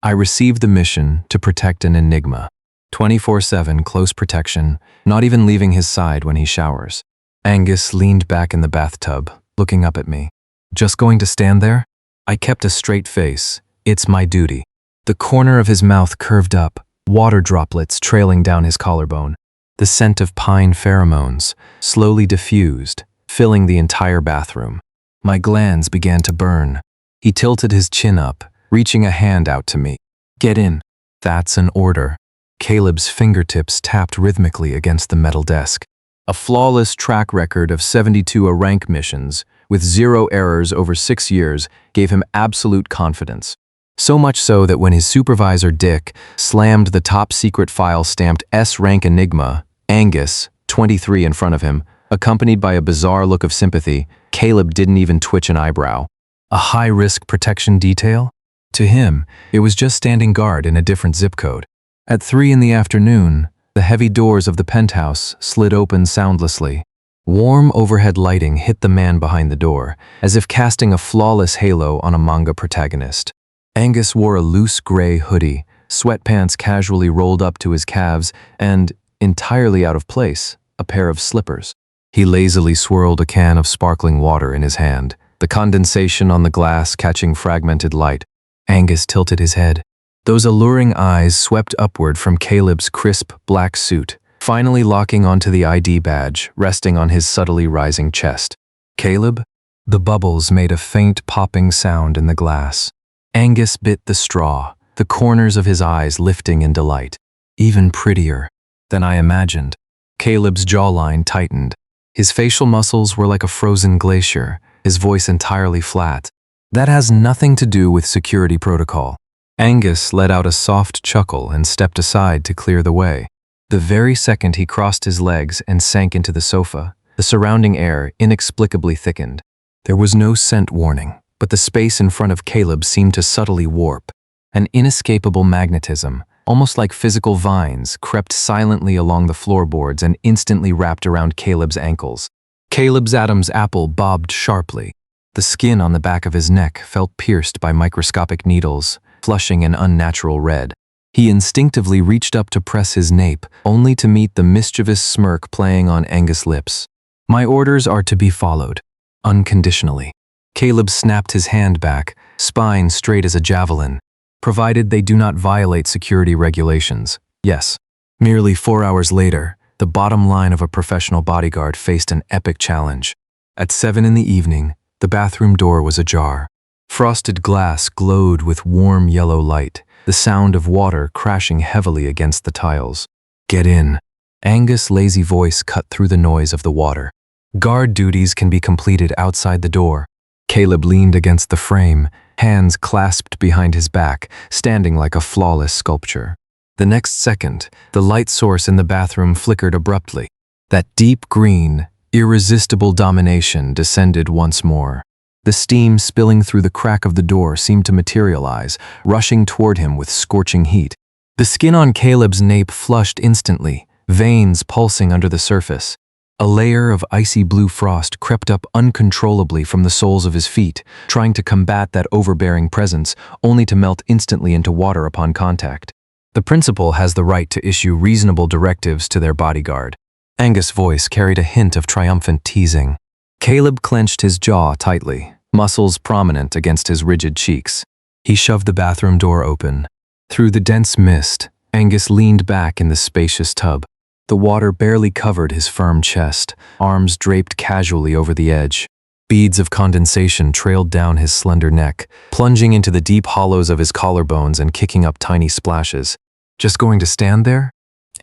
I received the mission to protect an Enigma. 24/7 close protection, not even leaving his side when he showers. Angus leaned back in the bathtub, looking up at me. Just going to stand there? I kept a straight face. It's my duty. The corner of his mouth curved up, water droplets trailing down his collarbone. The scent of pine pheromones slowly diffused, filling the entire bathroom. My glands began to burn. He tilted his chin up, reaching a hand out to me. Get in. That's an order. Caleb's fingertips tapped rhythmically against the metal desk. A flawless track record of 72 A-rank missions, with 0 errors over 6 years, gave him absolute confidence. So much so that when his supervisor, Dick, slammed the top-secret file stamped S-rank Enigma, Angus, 23 in front of him, accompanied by a bizarre look of sympathy, Caleb didn't even twitch an eyebrow. A high-risk protection detail? To him, it was just standing guard in a different zip code. At 3 in the afternoon, the heavy doors of the penthouse slid open soundlessly. Warm overhead lighting hit the man behind the door, as if casting a flawless halo on a manga protagonist. Angus wore a loose gray hoodie, sweatpants casually rolled up to his calves, and, entirely out of place, a pair of slippers. He lazily swirled a can of sparkling water in his hand, the condensation on the glass catching fragmented light. Angus tilted his head. Those alluring eyes swept upward from Caleb's crisp black suit, finally locking onto the ID badge resting on his subtly rising chest. Caleb? The bubbles made a faint popping sound in the glass. Angus bit the straw, the corners of his eyes lifting in delight. Even prettier than I imagined. Caleb's jawline tightened. His facial muscles were like a frozen glacier, his voice entirely flat. That has nothing to do with security protocol. Angus let out a soft chuckle and stepped aside to clear the way. The very second he crossed his legs and sank into the sofa, the surrounding air inexplicably thickened. There was no scent warning, but the space in front of Caleb seemed to subtly warp. An inescapable magnetism, almost like physical vines, crept silently along the floorboards and instantly wrapped around Caleb's ankles. Caleb's Adam's apple bobbed sharply. The skin on the back of his neck felt pierced by microscopic needles, flushing an unnatural red. He instinctively reached up to press his nape, only to meet the mischievous smirk playing on Angus' lips. My orders are to be followed, unconditionally. Caleb snapped his hand back, spine straight as a javelin. Provided they do not violate security regulations. Yes. Merely 4 hours later, the bottom line of a professional bodyguard faced an epic challenge. At 7 in the evening, the bathroom door was ajar. Frosted glass glowed with warm yellow light, the sound of water crashing heavily against the tiles. Get in. Angus' lazy voice cut through the noise of the water. Guard duties can be completed outside the door. Caleb leaned against the frame, hands clasped behind his back, standing like a flawless sculpture. The next second, the light source in the bathroom flickered abruptly. That deep green, irresistible domination descended once more. The steam spilling through the crack of the door seemed to materialize, rushing toward him with scorching heat. The skin on Caleb's nape flushed instantly, veins pulsing under the surface. A layer of icy blue frost crept up uncontrollably from the soles of his feet, trying to combat that overbearing presence, only to melt instantly into water upon contact. The principal has the right to issue reasonable directives to their bodyguard. Angus' voice carried a hint of triumphant teasing. Caleb clenched his jaw tightly, muscles prominent against his rigid cheeks. He shoved the bathroom door open. Through the dense mist, Angus leaned back in the spacious tub. The water barely covered his firm chest, arms draped casually over the edge. Beads of condensation trailed down his slender neck, plunging into the deep hollows of his collarbones and kicking up tiny splashes. Just going to stand there?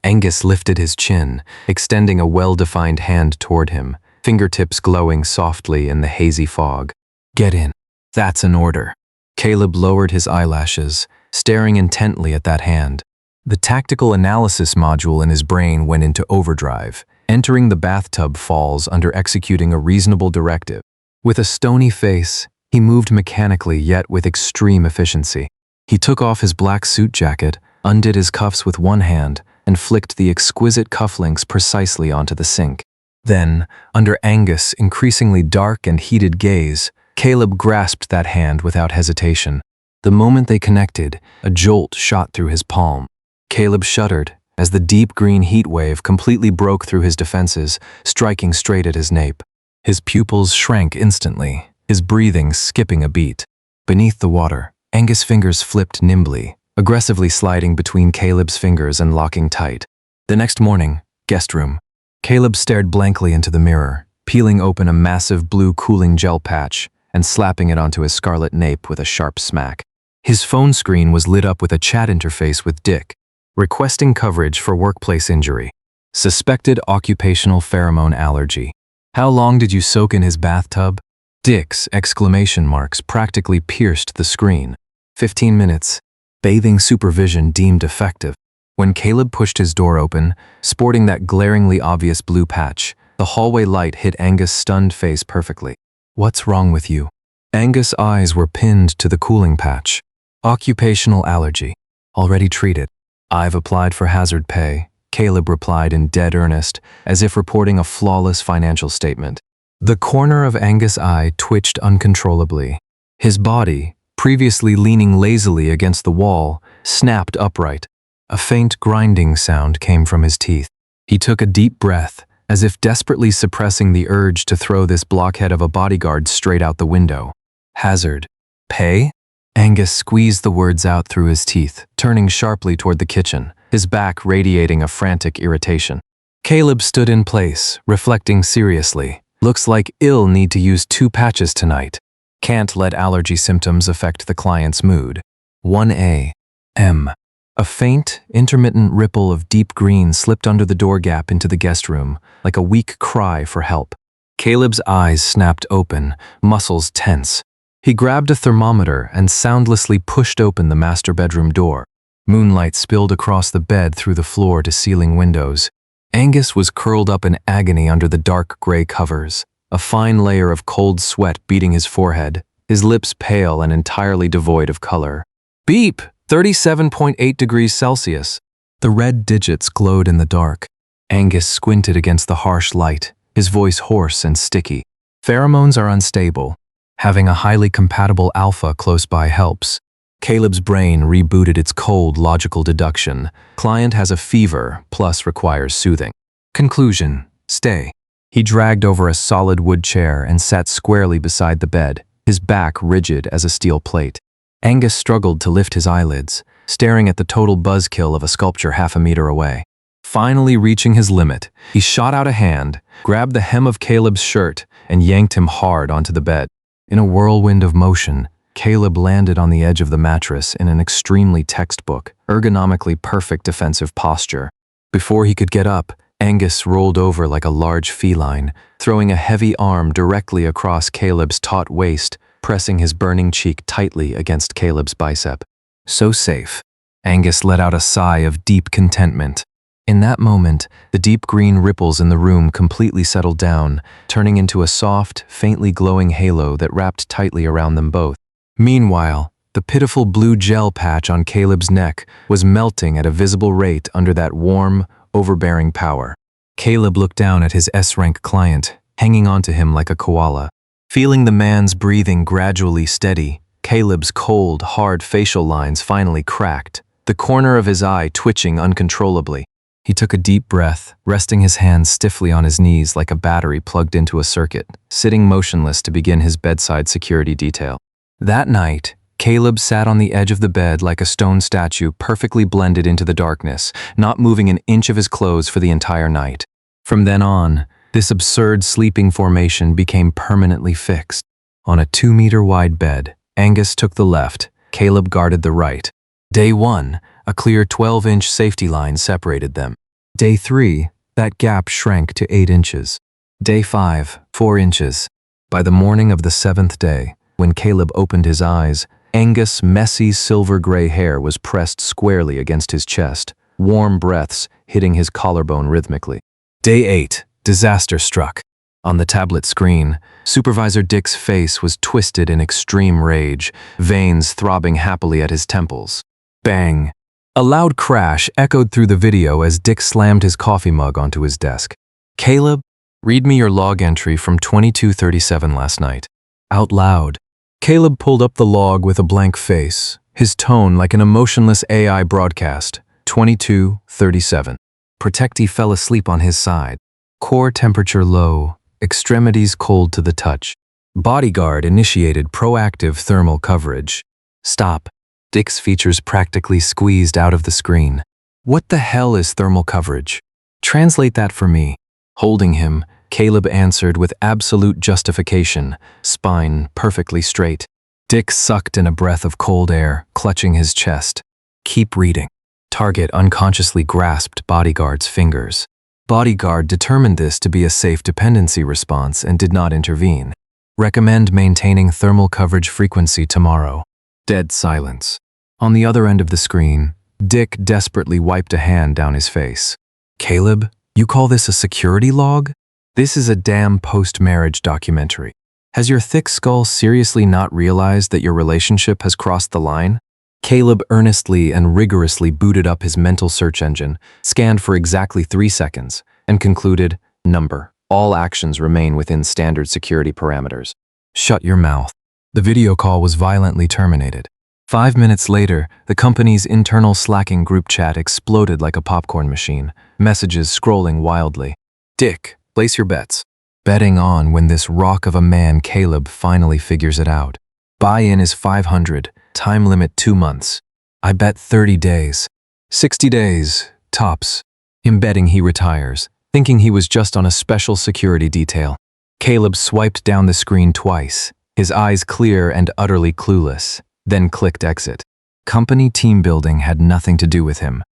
Angus lifted his chin, extending a well-defined hand toward him, fingertips glowing softly in the hazy fog. Get in. That's an order. Caleb lowered his eyelashes, staring intently at that hand. The tactical analysis module in his brain went into overdrive. Entering the bathtub falls under executing a reasonable directive. With a stony face, he moved mechanically yet with extreme efficiency. He took off his black suit jacket, undid his cuffs with one hand, and flicked the exquisite cufflinks precisely onto the sink. Then, under Angus' increasingly dark and heated gaze, Caleb grasped that hand without hesitation. The moment they connected, a jolt shot through his palm. Caleb shuddered as the deep green heat wave completely broke through his defenses, striking straight at his nape. His pupils shrank instantly, his breathing skipping a beat. Beneath the water, Angus' fingers flipped nimbly, aggressively sliding between Caleb's fingers and locking tight. The next morning, guest room. Caleb stared blankly into the mirror, peeling open a massive blue cooling gel patch and slapping it onto his scarlet nape with a sharp smack. His phone screen was lit up with a chat interface with Dick, requesting coverage for workplace injury. Suspected occupational pheromone allergy. How long did you soak in his bathtub? Dick's exclamation marks practically pierced the screen. 15 minutes. Bathing supervision deemed effective. When Caleb pushed his door open, sporting that glaringly obvious blue patch, the hallway light hit Angus' stunned face perfectly. What's wrong with you? Angus' eyes were pinned to the cooling patch. Occupational allergy. Already treated. I've applied for hazard pay, Caleb replied in dead earnest, as if reporting a flawless financial statement. The corner of Angus' eye twitched uncontrollably. His body, previously leaning lazily against the wall, snapped upright. A faint grinding sound came from his teeth. He took a deep breath, as if desperately suppressing the urge to throw this blockhead of a bodyguard straight out the window. Hazard. Pay? Angus squeezed the words out through his teeth, turning sharply toward the kitchen, his back radiating a frantic irritation. Caleb stood in place, reflecting seriously. Looks like I'll need to use 2 patches tonight. Can't let allergy symptoms affect the client's mood. 1A. M. A faint, intermittent ripple of deep green slipped under the door gap into the guest room, like a weak cry for help. Caleb's eyes snapped open, muscles tense. He grabbed a thermometer and soundlessly pushed open the master bedroom door. Moonlight spilled across the bed through the floor-to-ceiling windows. Angus was curled up in agony under the dark gray covers, a fine layer of cold sweat beading his forehead, his lips pale and entirely devoid of color. Beep! 37.8 degrees Celsius. The red digits glowed in the dark. Angus squinted against the harsh light, his voice hoarse and sticky. Pheromones are unstable. Having a highly compatible alpha close by helps. Caleb's brain rebooted its cold, logical deduction. Client has a fever, plus requires soothing. Conclusion. Stay. He dragged over a solid wood chair and sat squarely beside the bed, his back rigid as a steel plate. Angus struggled to lift his eyelids, staring at the total buzzkill of a sculpture half a meter away. Finally reaching his limit, he shot out a hand, grabbed the hem of Caleb's shirt, and yanked him hard onto the bed. In a whirlwind of motion, Caleb landed on the edge of the mattress in an extremely textbook, ergonomically perfect defensive posture. Before he could get up, Angus rolled over like a large feline, throwing a heavy arm directly across Caleb's taut waist, pressing his burning cheek tightly against Caleb's bicep. So safe. Angus let out a sigh of deep contentment. In that moment, the deep green ripples in the room completely settled down, turning into a soft, faintly glowing halo that wrapped tightly around them both. Meanwhile, the pitiful blue gel patch on Caleb's neck was melting at a visible rate under that warm, overbearing power. Caleb looked down at his S-rank client, hanging onto him like a koala. Feeling the man's breathing gradually steady, Caleb's cold, hard facial lines finally cracked, the corner of his eye twitching uncontrollably. He took a deep breath, resting his hands stiffly on his knees like a battery plugged into a circuit, sitting motionless to begin his bedside security detail. That night, Caleb sat on the edge of the bed like a stone statue perfectly blended into the darkness, not moving an inch of his clothes for the entire night. From then on, this absurd sleeping formation became permanently fixed. On a 2-meter-wide bed, Angus took the left, Caleb guarded the right. Day 1, a clear 12-inch safety line separated them. Day 3, that gap shrank to 8 inches. Day 5, 4 inches. By the morning of the 7th day, when Caleb opened his eyes, Angus' messy silver-gray hair was pressed squarely against his chest, warm breaths hitting his collarbone rhythmically. Day 8, disaster struck. On the tablet screen, Supervisor Dick's face was twisted in extreme rage, veins throbbing happily at his temples. Bang! A loud crash echoed through the video as Dick slammed his coffee mug onto his desk. Caleb, read me your log entry from 22:37 last night. Out loud. Caleb pulled up the log with a blank face, his tone like an emotionless AI broadcast. 22:37. Protectee fell asleep on his side. Core temperature low, extremities cold to the touch. Bodyguard initiated proactive thermal coverage. Stop. Dick's features practically squeezed out of the screen. What the hell is thermal coverage? Translate that for me. Holding him, Caleb answered with absolute justification, spine perfectly straight. Dick sucked in a breath of cold air, clutching his chest. Keep reading. Target unconsciously grasped Bodyguard's fingers. Bodyguard determined this to be a safe dependency response and did not intervene. Recommend maintaining thermal coverage frequency tomorrow. Dead silence. On the other end of the screen, Dick desperately wiped a hand down his face. Caleb, you call this a security log? This is a damn post-marriage documentary. Has your thick skull seriously not realized that your relationship has crossed the line? Caleb earnestly and rigorously booted up his mental search engine, scanned for exactly 3 seconds, and concluded, number. All actions remain within standard security parameters. Shut your mouth. The video call was violently terminated. 5 minutes later, the company's internal Slacking group chat exploded like a popcorn machine, messages scrolling wildly. Dick, place your bets. Betting on when this rock of a man Caleb finally figures it out. Buy-in is 500, time limit 2 months. I bet 30 days. 60 days, tops. In betting he retires, thinking he was just on a special security detail. Caleb swiped down the screen twice, his eyes clear and utterly clueless, then clicked exit. Company team building had nothing to do with him.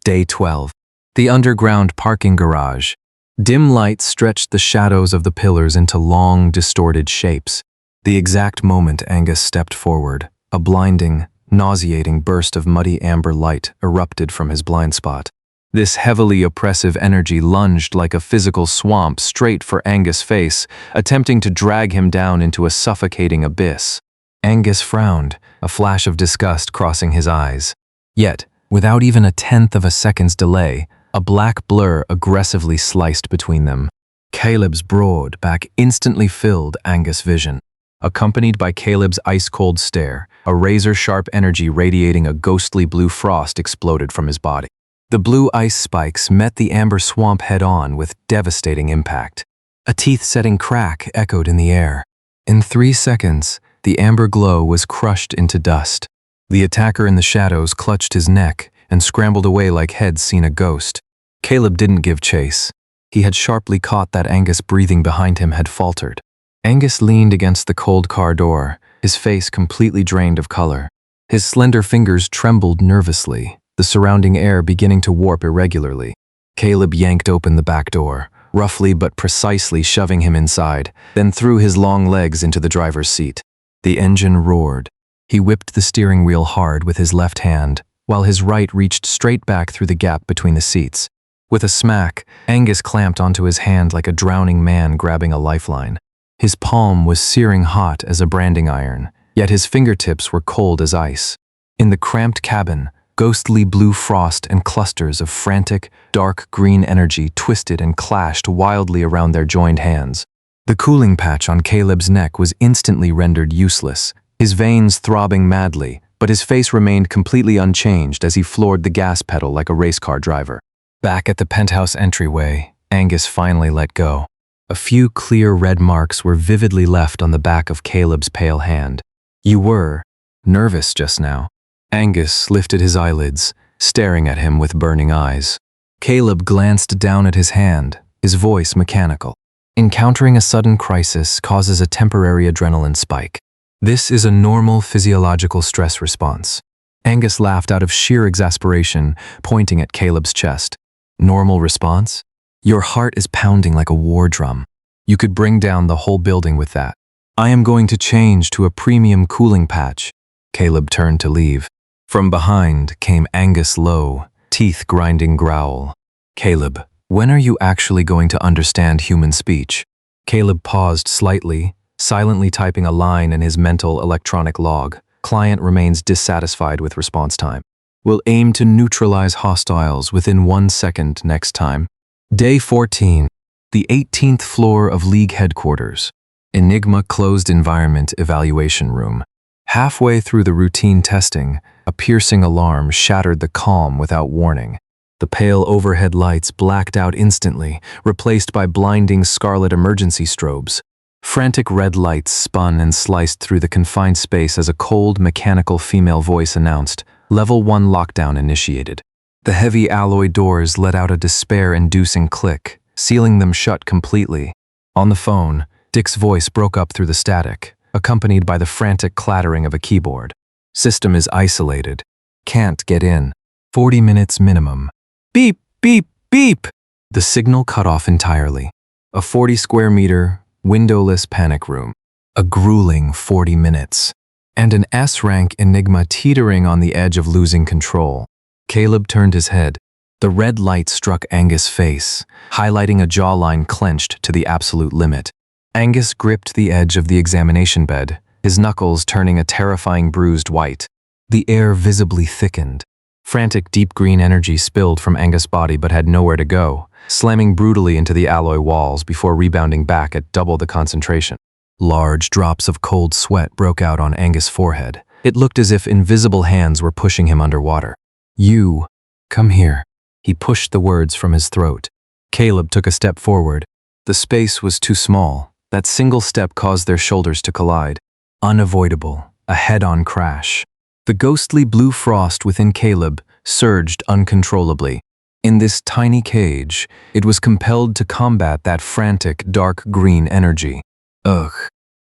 Day 12. The underground parking garage. Dim light stretched the shadows of the pillars into long, distorted shapes. The exact moment Angus stepped forward, a blinding, nauseating burst of muddy amber light erupted from his blind spot. This heavily oppressive energy lunged like a physical swamp straight for Angus' face, attempting to drag him down into a suffocating abyss. Angus frowned, a flash of disgust crossing his eyes. Yet, without even a tenth of a second's delay, a black blur aggressively sliced between them. Caleb's broad back instantly filled Angus' vision. Accompanied by Caleb's ice-cold stare, a razor-sharp energy radiating a ghostly blue frost exploded from his body. The blue ice spikes met the amber swamp head-on with devastating impact. A teeth-setting crack echoed in the air. In 3 seconds, the amber glow was crushed into dust. The attacker in the shadows clutched his neck and scrambled away like heads seen a ghost. Caleb didn't give chase. He had sharply caught that Angus breathing behind him had faltered. Angus leaned against the cold car door, his face completely drained of color. His slender fingers trembled nervously, the surrounding air beginning to warp irregularly. Caleb yanked open the back door, roughly but precisely shoving him inside, then threw his long legs into the driver's seat. The engine roared. He whipped the steering wheel hard with his left hand, while his right reached straight back through the gap between the seats. With a smack, Angus clamped onto his hand like a drowning man grabbing a lifeline. His palm was searing hot as a branding iron, yet his fingertips were cold as ice. In the cramped cabin, ghostly blue frost and clusters of frantic, dark green energy twisted and clashed wildly around their joined hands. The cooling patch on Caleb's neck was instantly rendered useless, his veins throbbing madly, but his face remained completely unchanged as he floored the gas pedal like a race car driver. Back at the penthouse entryway, Angus finally let go. A few clear red marks were vividly left on the back of Caleb's pale hand. You were nervous just now. Angus lifted his eyelids, staring at him with burning eyes. Caleb glanced down at his hand, his voice mechanical. Encountering a sudden crisis causes a temporary adrenaline spike. This is a normal physiological stress response. Angus laughed out of sheer exasperation, pointing at Caleb's chest. Normal response? Your heart is pounding like a war drum. You could bring down the whole building with that. I am going to change to a premium cooling patch. Caleb turned to leave. From behind came Angus' low, teeth-grinding growl. Caleb, when are you actually going to understand human speech? Caleb paused slightly, silently typing a line in his mental electronic log. Client remains dissatisfied with response time. Will aim to neutralize hostiles within 1 second next time. Day 14. The 18th floor of League headquarters. Enigma Closed Environment Evaluation Room. Halfway through the routine testing, a piercing alarm shattered the calm without warning. The pale overhead lights blacked out instantly, replaced by blinding scarlet emergency strobes. Frantic red lights spun and sliced through the confined space as a cold, mechanical female voice announced, Level 1 lockdown initiated. The heavy alloy doors let out a despair-inducing click, sealing them shut completely. On the phone, Dick's voice broke up through the static, accompanied by the frantic clattering of a keyboard. System is isolated. Can't get in. 40 minutes minimum. Beep, beep, beep! The signal cut off entirely. A 40-square-meter, windowless panic room. A grueling 40 minutes. And an S-rank Enigma teetering on the edge of losing control. Caleb turned his head. The red light struck Angus' face, highlighting a jawline clenched to the absolute limit. Angus gripped the edge of the examination bed, his knuckles turning a terrifying bruised white. The air visibly thickened. Frantic deep green energy spilled from Angus' body but had nowhere to go, slamming brutally into the alloy walls before rebounding back at double the concentration. Large drops of cold sweat broke out on Angus' forehead. It looked as if invisible hands were pushing him underwater. You, come here. He pushed the words from his throat. Caleb took a step forward. The space was too small. That single step caused their shoulders to collide. Unavoidable, a head-on crash. The ghostly blue frost within Caleb surged uncontrollably. In this tiny cage, it was compelled to combat that frantic, dark green energy. Ugh.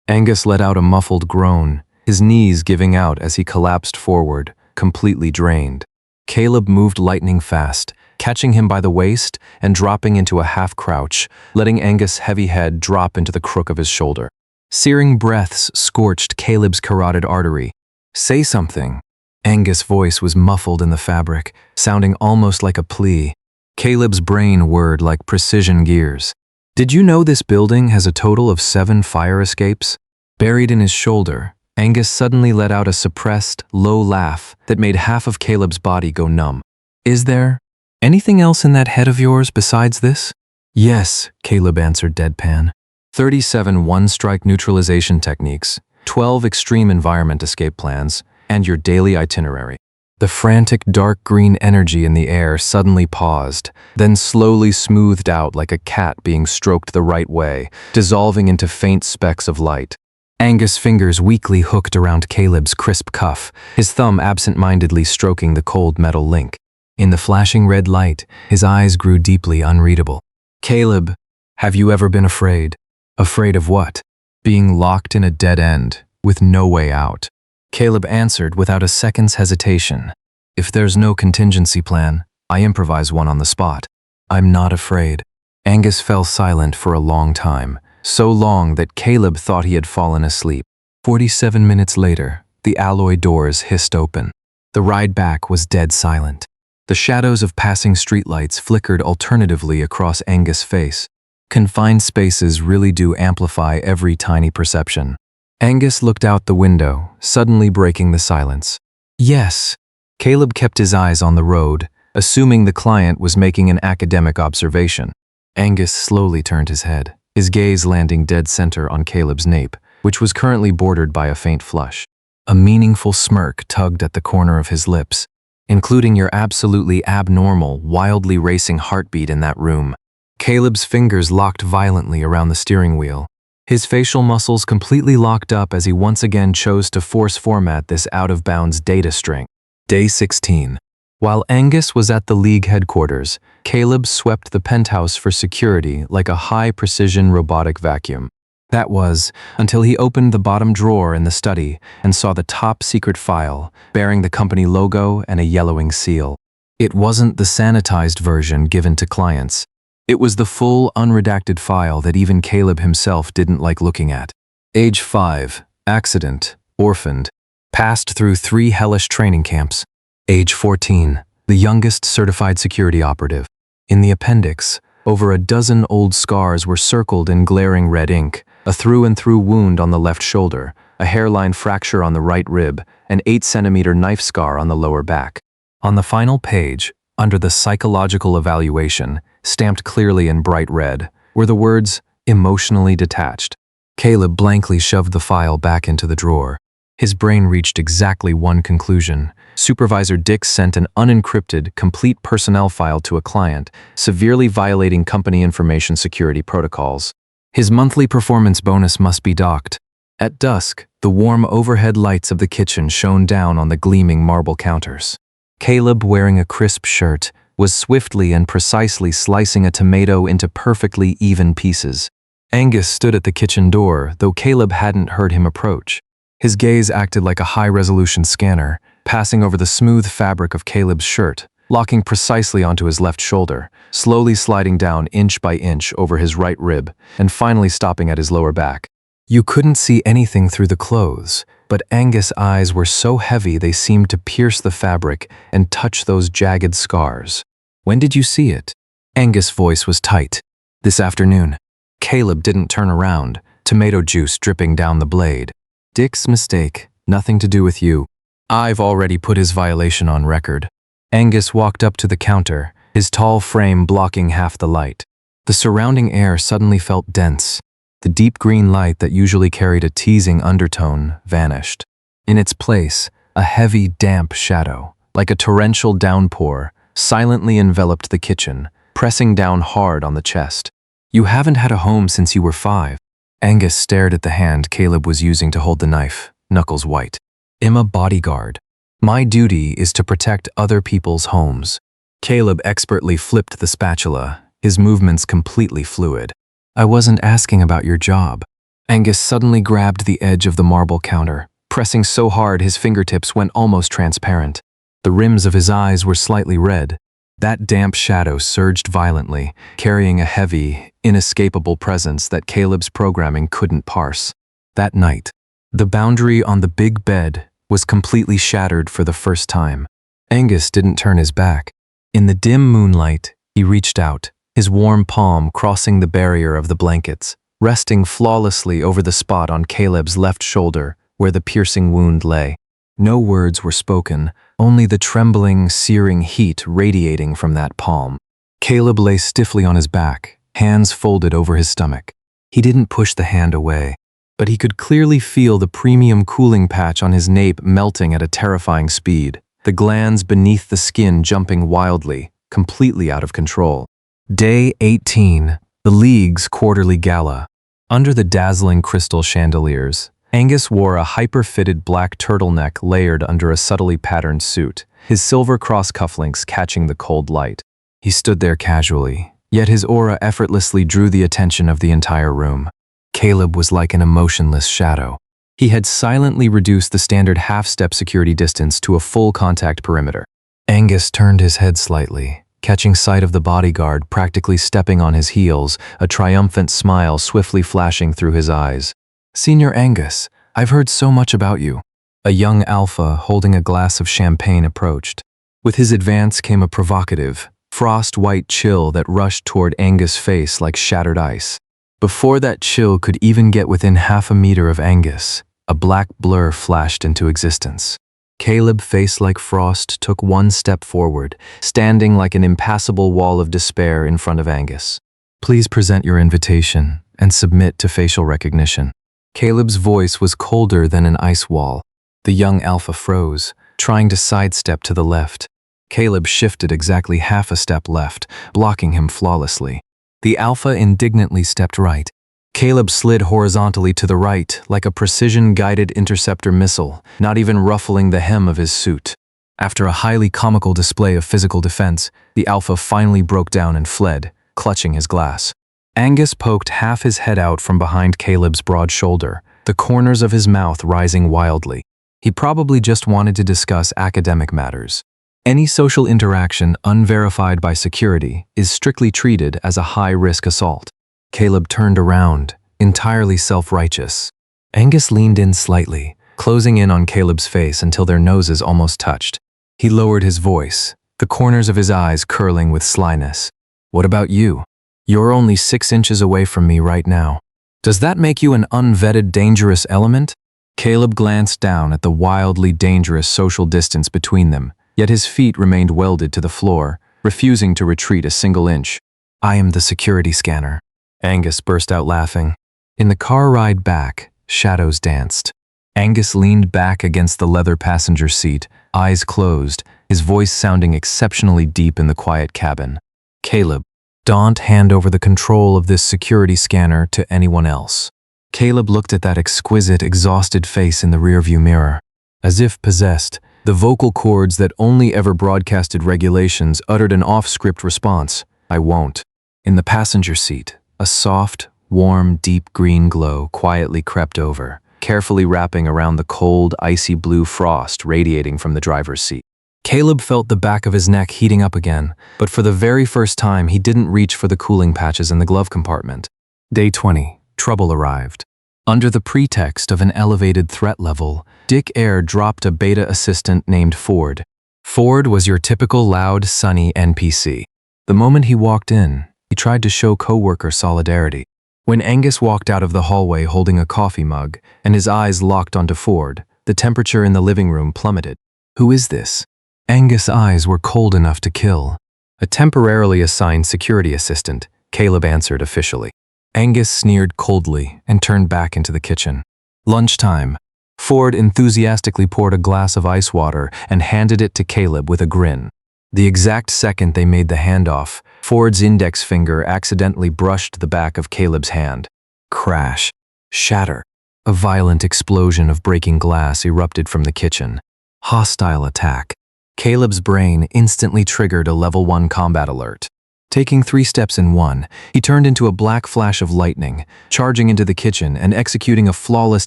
Angus let out a muffled groan, his knees giving out as he collapsed forward, completely drained. Caleb moved lightning fast, catching him by the waist and dropping into a half-crouch, letting Angus' heavy head drop into the crook of his shoulder. Searing breaths scorched Caleb's carotid artery. Say something. Angus' voice was muffled in the fabric, sounding almost like a plea. Caleb's brain whirred like precision gears. Did you know this building has a total of 7 fire escapes? Buried in his shoulder, Angus suddenly let out a suppressed, low laugh that made half of Caleb's body go numb. Is there anything else in that head of yours besides this? Yes, Caleb answered deadpan. 37 one-strike neutralization techniques, 12 extreme environment escape plans, and your daily itinerary. The frantic dark green energy in the air suddenly paused, then slowly smoothed out like a cat being stroked the right way, dissolving into faint specks of light. Angus' fingers weakly hooked around Caleb's crisp cuff, his thumb absent-mindedly stroking the cold metal link. In the flashing red light, his eyes grew deeply unreadable. Caleb, have you ever been afraid? Afraid of what? Being locked in a dead end, with no way out. Caleb answered without a second's hesitation. If there's no contingency plan, I improvise one on the spot. I'm not afraid. Angus fell silent for a long time, so long that Caleb thought he had fallen asleep. 47 minutes later, the alloy doors hissed open. The ride back was dead silent. The shadows of passing streetlights flickered alternatively across Angus' face. Confined spaces really do amplify every tiny perception. Angus looked out the window, suddenly breaking the silence. Yes. Caleb kept his eyes on the road, assuming the client was making an academic observation. Angus slowly turned his head, his gaze landing dead center on Caleb's nape, which was currently bordered by a faint flush. A meaningful smirk tugged at the corner of his lips, including your absolutely abnormal, wildly racing heartbeat in that room. Caleb's fingers locked violently around the steering wheel. His facial muscles completely locked up as he once again chose to force format this out-of-bounds data string. Day 16. While Angus was at the League headquarters, Caleb swept the penthouse for security like a high-precision robotic vacuum. That was, until he opened the bottom drawer in the study and saw the top-secret file, bearing the company logo and a yellowing seal. It wasn't the sanitized version given to clients. It was the full, unredacted file that even Caleb himself didn't like looking at. Age 5, accident, orphaned, passed through 3 hellish training camps. Age 14, the youngest certified security operative. In the appendix, over a dozen old scars were circled in glaring red ink, a through-and-through wound on the left shoulder, a hairline fracture on the right rib, an 8-centimeter knife scar on the lower back. On the final page, under the psychological evaluation, stamped clearly in bright red, were the words, emotionally detached. Caleb blankly shoved the file back into the drawer. His brain reached exactly one conclusion. Supervisor Dix sent an unencrypted, complete personnel file to a client, severely violating company information security protocols. His monthly performance bonus must be docked. At dusk, the warm overhead lights of the kitchen shone down on the gleaming marble counters. Caleb, wearing a crisp shirt, was swiftly and precisely slicing a tomato into perfectly even pieces. Angus stood at the kitchen door, though Caleb hadn't heard him approach. His gaze acted like a high-resolution scanner, passing over the smooth fabric of Caleb's shirt, locking precisely onto his left shoulder, slowly sliding down inch by inch over his right rib, and finally stopping at his lower back. You couldn't see anything through the clothes, but Angus' eyes were so heavy they seemed to pierce the fabric and touch those jagged scars. When did you see it? Angus' voice was tight. This afternoon. Caleb didn't turn around, tomato juice dripping down the blade. Dick's mistake, nothing to do with you. I've already put his violation on record. Angus walked up to the counter, his tall frame blocking half the light. The surrounding air suddenly felt dense. The deep green light that usually carried a teasing undertone vanished. In its place, a heavy, damp shadow, like a torrential downpour, silently enveloped the kitchen, pressing down hard on the chest. You haven't had a home since you were 5. Angus stared at the hand Caleb was using to hold the knife, knuckles white. I'm a bodyguard. My duty is to protect other people's homes. Caleb expertly flipped the spatula, his movements completely fluid. I wasn't asking about your job. Angus suddenly grabbed the edge of the marble counter, pressing so hard his fingertips went almost transparent. The rims of his eyes were slightly red. That damp shadow surged violently, carrying a heavy, inescapable presence that Caleb's programming couldn't parse. That night, the boundary on the big bed was completely shattered for the first time. Angus didn't turn his back. In the dim moonlight, he reached out, his warm palm crossing the barrier of the blankets, resting flawlessly over the spot on Caleb's left shoulder where the piercing wound lay. No words were spoken, only the trembling, searing heat radiating from that palm. Caleb lay stiffly on his back, hands folded over his stomach. He didn't push the hand away, but he could clearly feel the premium cooling patch on his nape melting at a terrifying speed, the glands beneath the skin jumping wildly, completely out of control. Day 18, the League's quarterly gala. Under the dazzling crystal chandeliers, Angus wore a hyper-fitted black turtleneck layered under a subtly patterned suit, his silver cross cufflinks catching the cold light. He stood there casually, yet his aura effortlessly drew the attention of the entire room. Caleb was like an emotionless shadow. He had silently reduced the standard half-step security distance to a full contact perimeter. Angus turned his head slightly, catching sight of the bodyguard practically stepping on his heels, a triumphant smile swiftly flashing through his eyes. Senior Angus, I've heard so much about you. A young alpha holding a glass of champagne approached. With his advance came a provocative, frost-white chill that rushed toward Angus' face like shattered ice. Before that chill could even get within half a meter of Angus, a black blur flashed into existence. Caleb, face like frost, took one step forward, standing like an impassable wall of despair in front of Angus. Please present your invitation and submit to facial recognition. Caleb's voice was colder than an ice wall. The young alpha froze, trying to sidestep to the left. Caleb shifted exactly half a step left, blocking him flawlessly. The alpha indignantly stepped right. Caleb slid horizontally to the right, like a precision-guided interceptor missile, not even ruffling the hem of his suit. After a highly comical display of physical defense, the alpha finally broke down and fled, clutching his glass. Angus poked half his head out from behind Caleb's broad shoulder, the corners of his mouth rising wildly. He probably just wanted to discuss academic matters. Any social interaction unverified by security is strictly treated as a high-risk assault. Caleb turned around, entirely self-righteous. Angus leaned in slightly, closing in on Caleb's face until their noses almost touched. He lowered his voice, the corners of his eyes curling with slyness. What about you? You're only 6 inches away from me right now. Does that make you an unvetted dangerous element? Caleb glanced down at the wildly dangerous social distance between them, yet his feet remained welded to the floor, refusing to retreat a single inch. I am the security scanner. Angus burst out laughing. In the car ride back, shadows danced. Angus leaned back against the leather passenger seat, eyes closed, his voice sounding exceptionally deep in the quiet cabin. Caleb, don't hand over the control of this security scanner to anyone else. Caleb looked at that exquisite, exhausted face in the rearview mirror. As if possessed, the vocal cords that only ever broadcasted regulations uttered an off-script response, I won't. In the passenger seat, a soft, warm, deep green glow quietly crept over, carefully wrapping around the cold, icy blue frost radiating from the driver's seat. Caleb felt the back of his neck heating up again, but for the very first time he didn't reach for the cooling patches in the glove compartment. Day 20. Trouble arrived. Under the pretext of an elevated threat level, Dick Eyre dropped a beta assistant named Ford. Ford was your typical loud, sunny NPC. The moment he walked in, he tried to show coworker solidarity. When Angus walked out of the hallway holding a coffee mug and his eyes locked onto Ford, the temperature in the living room plummeted. Who is this? Angus' eyes were cold enough to kill. A temporarily assigned security assistant, Caleb answered officially. Angus sneered coldly and turned back into the kitchen. Lunchtime. Ford enthusiastically poured a glass of ice water and handed it to Caleb with a grin. The exact second they made the handoff, Ford's index finger accidentally brushed the back of Caleb's hand. Crash. Shatter. A violent explosion of breaking glass erupted from the kitchen. Hostile attack. Caleb's brain instantly triggered a level 1 combat alert. Taking 3 steps in one, he turned into a black flash of lightning, charging into the kitchen and executing a flawless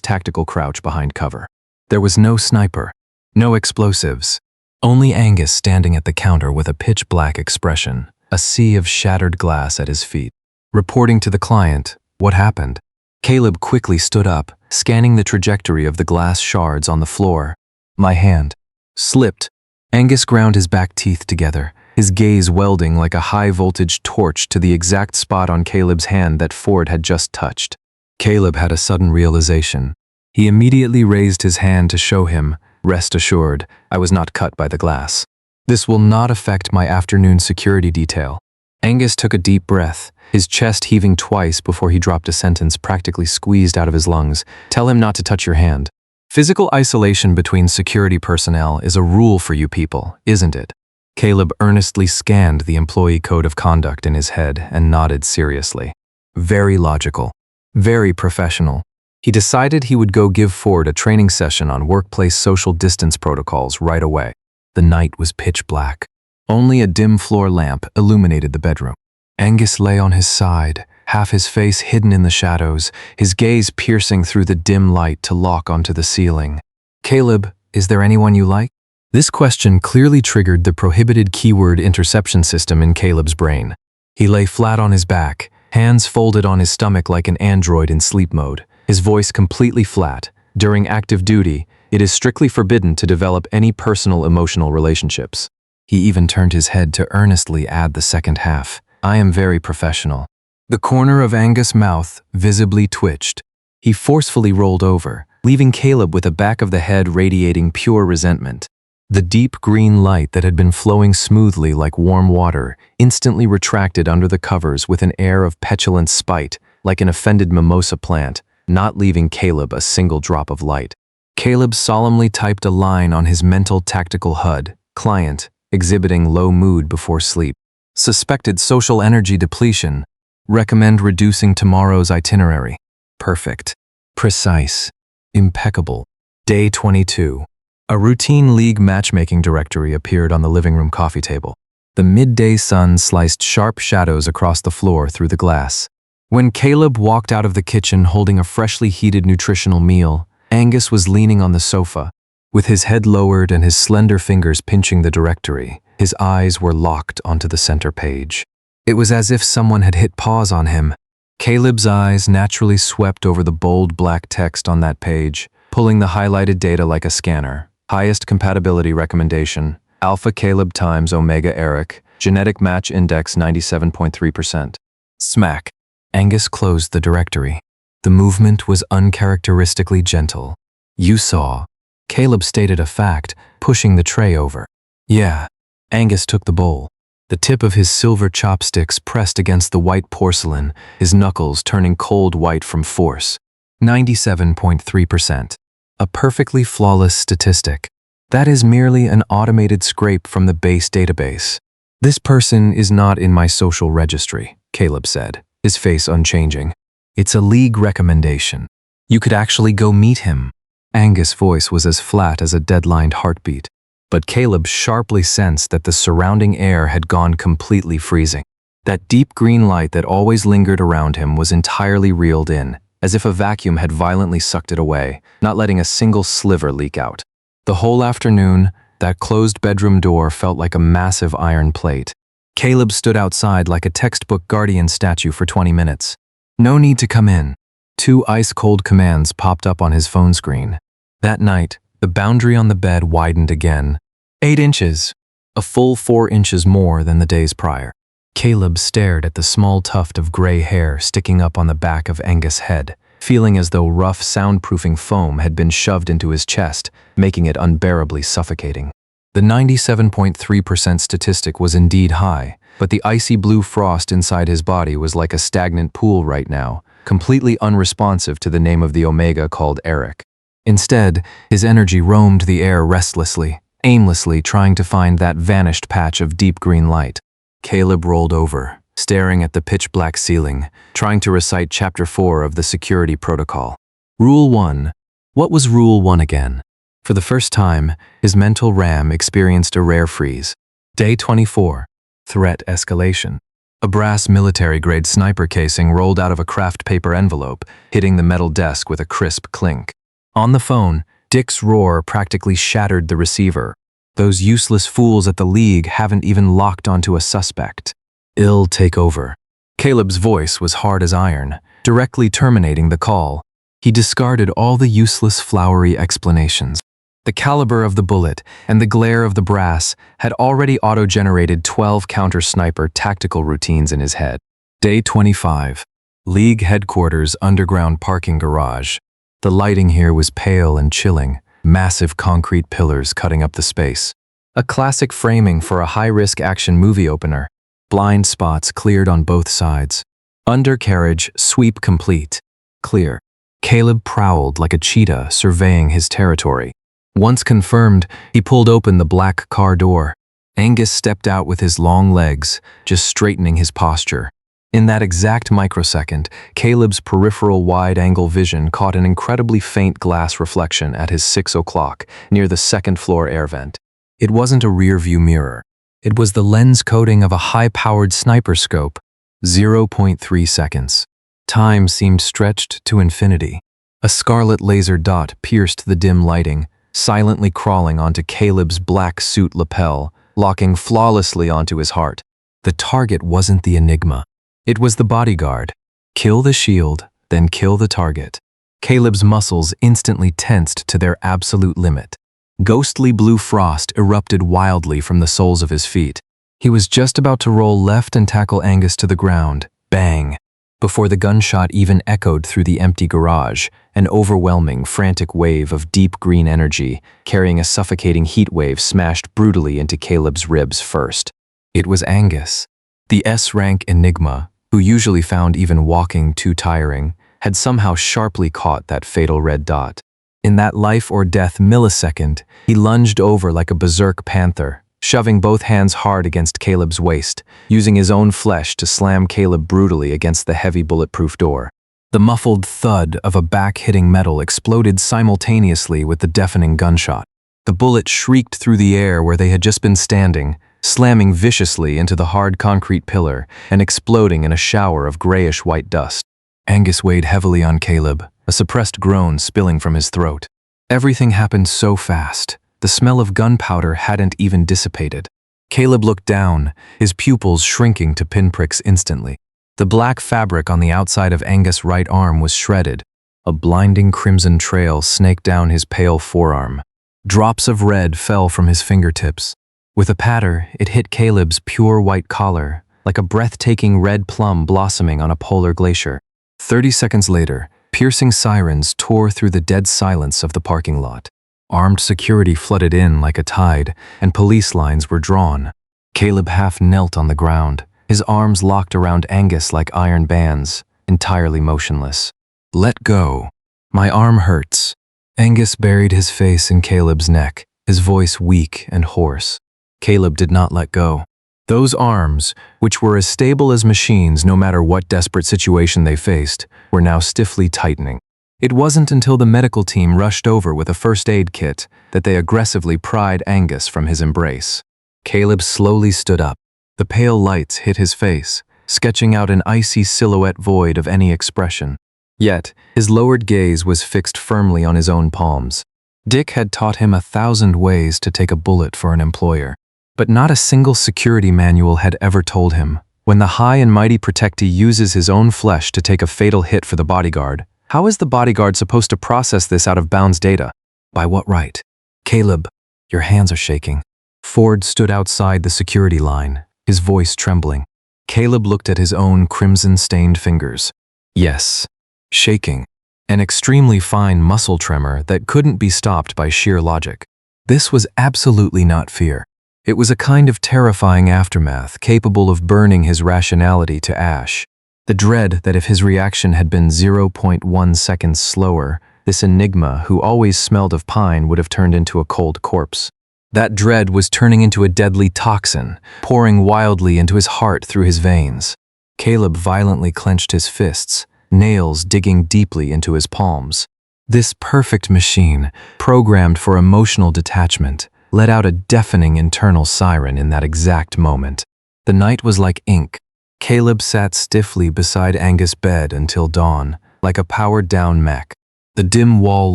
tactical crouch behind cover. There was no sniper, no explosives, only Angus standing at the counter with a pitch-black expression, a sea of shattered glass at his feet. Reporting to the client, what happened? Caleb quickly stood up, scanning the trajectory of the glass shards on the floor. My hand slipped. Angus ground his back teeth together, his gaze welding like a high-voltage torch to the exact spot on Caleb's hand that Ford had just touched. Caleb had a sudden realization. He immediately raised his hand to show him, rest assured, I was not cut by the glass. This will not affect my afternoon security detail. Angus took a deep breath, his chest heaving twice before he dropped a sentence practically squeezed out of his lungs. Tell him not to touch your hand. Physical isolation between security personnel is a rule for you people, isn't it? Caleb earnestly scanned the employee code of conduct in his head and nodded seriously. Very logical. Very professional. He decided he would go give Ford a training session on workplace social distance protocols right away. The night was pitch black. Only a dim floor lamp illuminated the bedroom. Angus lay on his side, half his face hidden in the shadows, his gaze piercing through the dim light to lock onto the ceiling. Caleb, is there anyone you like? This question clearly triggered the prohibited keyword interception system in Caleb's brain. He lay flat on his back, hands folded on his stomach like an android in sleep mode, his voice completely flat. During active duty, it is strictly forbidden to develop any personal emotional relationships. He even turned his head to earnestly add the second half. I am very professional. The corner of Angus' mouth visibly twitched. He forcefully rolled over, leaving Caleb with the back of the head radiating pure resentment. The deep green light that had been flowing smoothly like warm water instantly retracted under the covers with an air of petulant spite, like an offended mimosa plant, not leaving Caleb a single drop of light. Caleb solemnly typed a line on his mental tactical HUD, client, exhibiting low mood before sleep. Suspected social energy depletion. Recommend reducing tomorrow's itinerary. Perfect. Precise. Impeccable. Day 22. A routine league matchmaking directory appeared on the living room coffee table. The midday sun sliced sharp shadows across the floor through the glass. When Caleb walked out of the kitchen holding a freshly heated nutritional meal, Angus was leaning on the sofa. With his head lowered and his slender fingers pinching the directory, his eyes were locked onto the center page. It was as if someone had hit pause on him. Caleb's eyes naturally swept over the bold black text on that page, pulling the highlighted data like a scanner. Highest compatibility recommendation, Alpha Caleb times Omega Eric, genetic match index 97.3%. Smack. Angus closed the directory. The movement was uncharacteristically gentle. You saw. Caleb stated a fact, pushing the tray over. Yeah. Angus took the bowl. The tip of his silver chopsticks pressed against the white porcelain, his knuckles turning cold white from force. 97.3%. A perfectly flawless statistic. That is merely an automated scrape from the base database. This person is not in my social registry, Caleb said, his face unchanging. It's a league recommendation. You could actually go meet him. Angus' voice was as flat as a deadlined heartbeat, but Caleb sharply sensed that the surrounding air had gone completely freezing. That deep green light that always lingered around him was entirely reeled in, as if a vacuum had violently sucked it away, not letting a single sliver leak out. The whole afternoon, that closed bedroom door felt like a massive iron plate. Caleb stood outside like a textbook guardian statue for 20 minutes. No need to come in. 2 ice-cold commands popped up on his phone screen. That night, the boundary on the bed widened again. 8 inches. A full 4 inches more than the days prior. Caleb stared at the small tuft of gray hair sticking up on the back of Angus' head, feeling as though rough soundproofing foam had been shoved into his chest, making it unbearably suffocating. The 97.3% statistic was indeed high, but the icy blue frost inside his body was like a stagnant pool right now, completely unresponsive to the name of the Omega called Eric. Instead, his energy roamed the air restlessly, aimlessly trying to find that vanished patch of deep green light. Caleb rolled over, staring at the pitch-black ceiling, trying to recite Chapter 4 of the Security Protocol. Rule 1. What was Rule 1 again? For the first time, his mental RAM experienced a rare freeze. Day 24. Threat escalation. A brass military-grade sniper casing rolled out of a craft paper envelope, hitting the metal desk with a crisp clink. On the phone, Dick's roar practically shattered the receiver. Those useless fools at the League haven't even locked onto a suspect. I'll take over. Caleb's voice was hard as iron, directly terminating the call. He discarded all the useless flowery explanations. The caliber of the bullet and the glare of the brass had already auto-generated 12 counter-sniper tactical routines in his head. Day 25. League headquarters underground parking garage. The lighting here was pale and chilling, massive concrete pillars cutting up the space. A classic framing for a high-risk action movie opener. Blind spots cleared on both sides. Undercarriage sweep complete. Clear. Caleb prowled like a cheetah surveying his territory. Once confirmed, he pulled open the black car door. Angus stepped out with his long legs, just straightening his posture. In that exact microsecond, Caleb's peripheral wide-angle vision caught an incredibly faint glass reflection at his 6 o'clock near the second-floor air vent. It wasn't a rear-view mirror. It was the lens coating of a high-powered sniper scope. 0.3 seconds. Time seemed stretched to infinity. A scarlet laser dot pierced the dim lighting, silently crawling onto Caleb's black suit lapel, locking flawlessly onto his heart. The target wasn't the Enigma. It was the Bodyguard. Kill the shield, then kill the target. Caleb's muscles instantly tensed to their absolute limit. Ghostly blue frost erupted wildly from the soles of his feet. He was just about to roll left and tackle Angus to the ground. Bang! Before the gunshot even echoed through the empty garage, an overwhelming, frantic wave of deep green energy, carrying a suffocating heat wave, smashed brutally into Caleb's ribs first. It was Angus. The S-rank Enigma, who usually found even walking too tiring, had somehow sharply caught that fatal red dot. In that life-or-death millisecond, he lunged over like a berserk panther, shoving both hands hard against Caleb's waist, using his own flesh to slam Caleb brutally against the heavy bulletproof door. The muffled thud of a back-hitting metal exploded simultaneously with the deafening gunshot. The bullet shrieked through the air where they had just been standing, slamming viciously into the hard concrete pillar and exploding in a shower of grayish-white dust. Angus weighed heavily on Caleb, a suppressed groan spilling from his throat. Everything happened so fast. The smell of gunpowder hadn't even dissipated. Caleb looked down, his pupils shrinking to pinpricks instantly. The black fabric on the outside of Angus' right arm was shredded. A blinding crimson trail snaked down his pale forearm. Drops of red fell from his fingertips. With a patter, it hit Caleb's pure white collar, like a breathtaking red plum blossoming on a polar glacier. 30 seconds later, piercing sirens tore through the dead silence of the parking lot. Armed security flooded in like a tide, and police lines were drawn. Caleb half knelt on the ground, his arms locked around Angus like iron bands, entirely motionless. "Let go. My arm hurts." Angus buried his face in Caleb's neck, his voice weak and hoarse. Caleb did not let go. Those arms, which were as stable as machines no matter what desperate situation they faced, were now stiffly tightening. It wasn't until the medical team rushed over with a first aid kit that they aggressively pried Angus from his embrace. Caleb slowly stood up. The pale lights hit his face, sketching out an icy silhouette void of any expression. Yet, his lowered gaze was fixed firmly on his own palms. Dick had taught him 1,000 ways to take a bullet for an employer, but not a single security manual had ever told him, when the high and mighty protectee uses his own flesh to take a fatal hit for the bodyguard, how is the bodyguard supposed to process this out of bounds data? By what right? "Caleb, your hands are shaking." Ford stood outside the security line, his voice trembling. Caleb looked at his own crimson-stained fingers. Yes, shaking. An extremely fine muscle tremor that couldn't be stopped by sheer logic. This was absolutely not fear. It was a kind of terrifying aftermath capable of burning his rationality to ash. The dread that if his reaction had been 0.1 seconds slower, this Enigma, who always smelled of pine, would have turned into a cold corpse. That dread was turning into a deadly toxin, pouring wildly into his heart through his veins. Caleb violently clenched his fists, nails digging deeply into his palms. This perfect machine, programmed for emotional detachment, let out a deafening internal siren in that exact moment. The night was like ink. Caleb sat stiffly beside Angus' bed until dawn, like a powered-down mech. The dim wall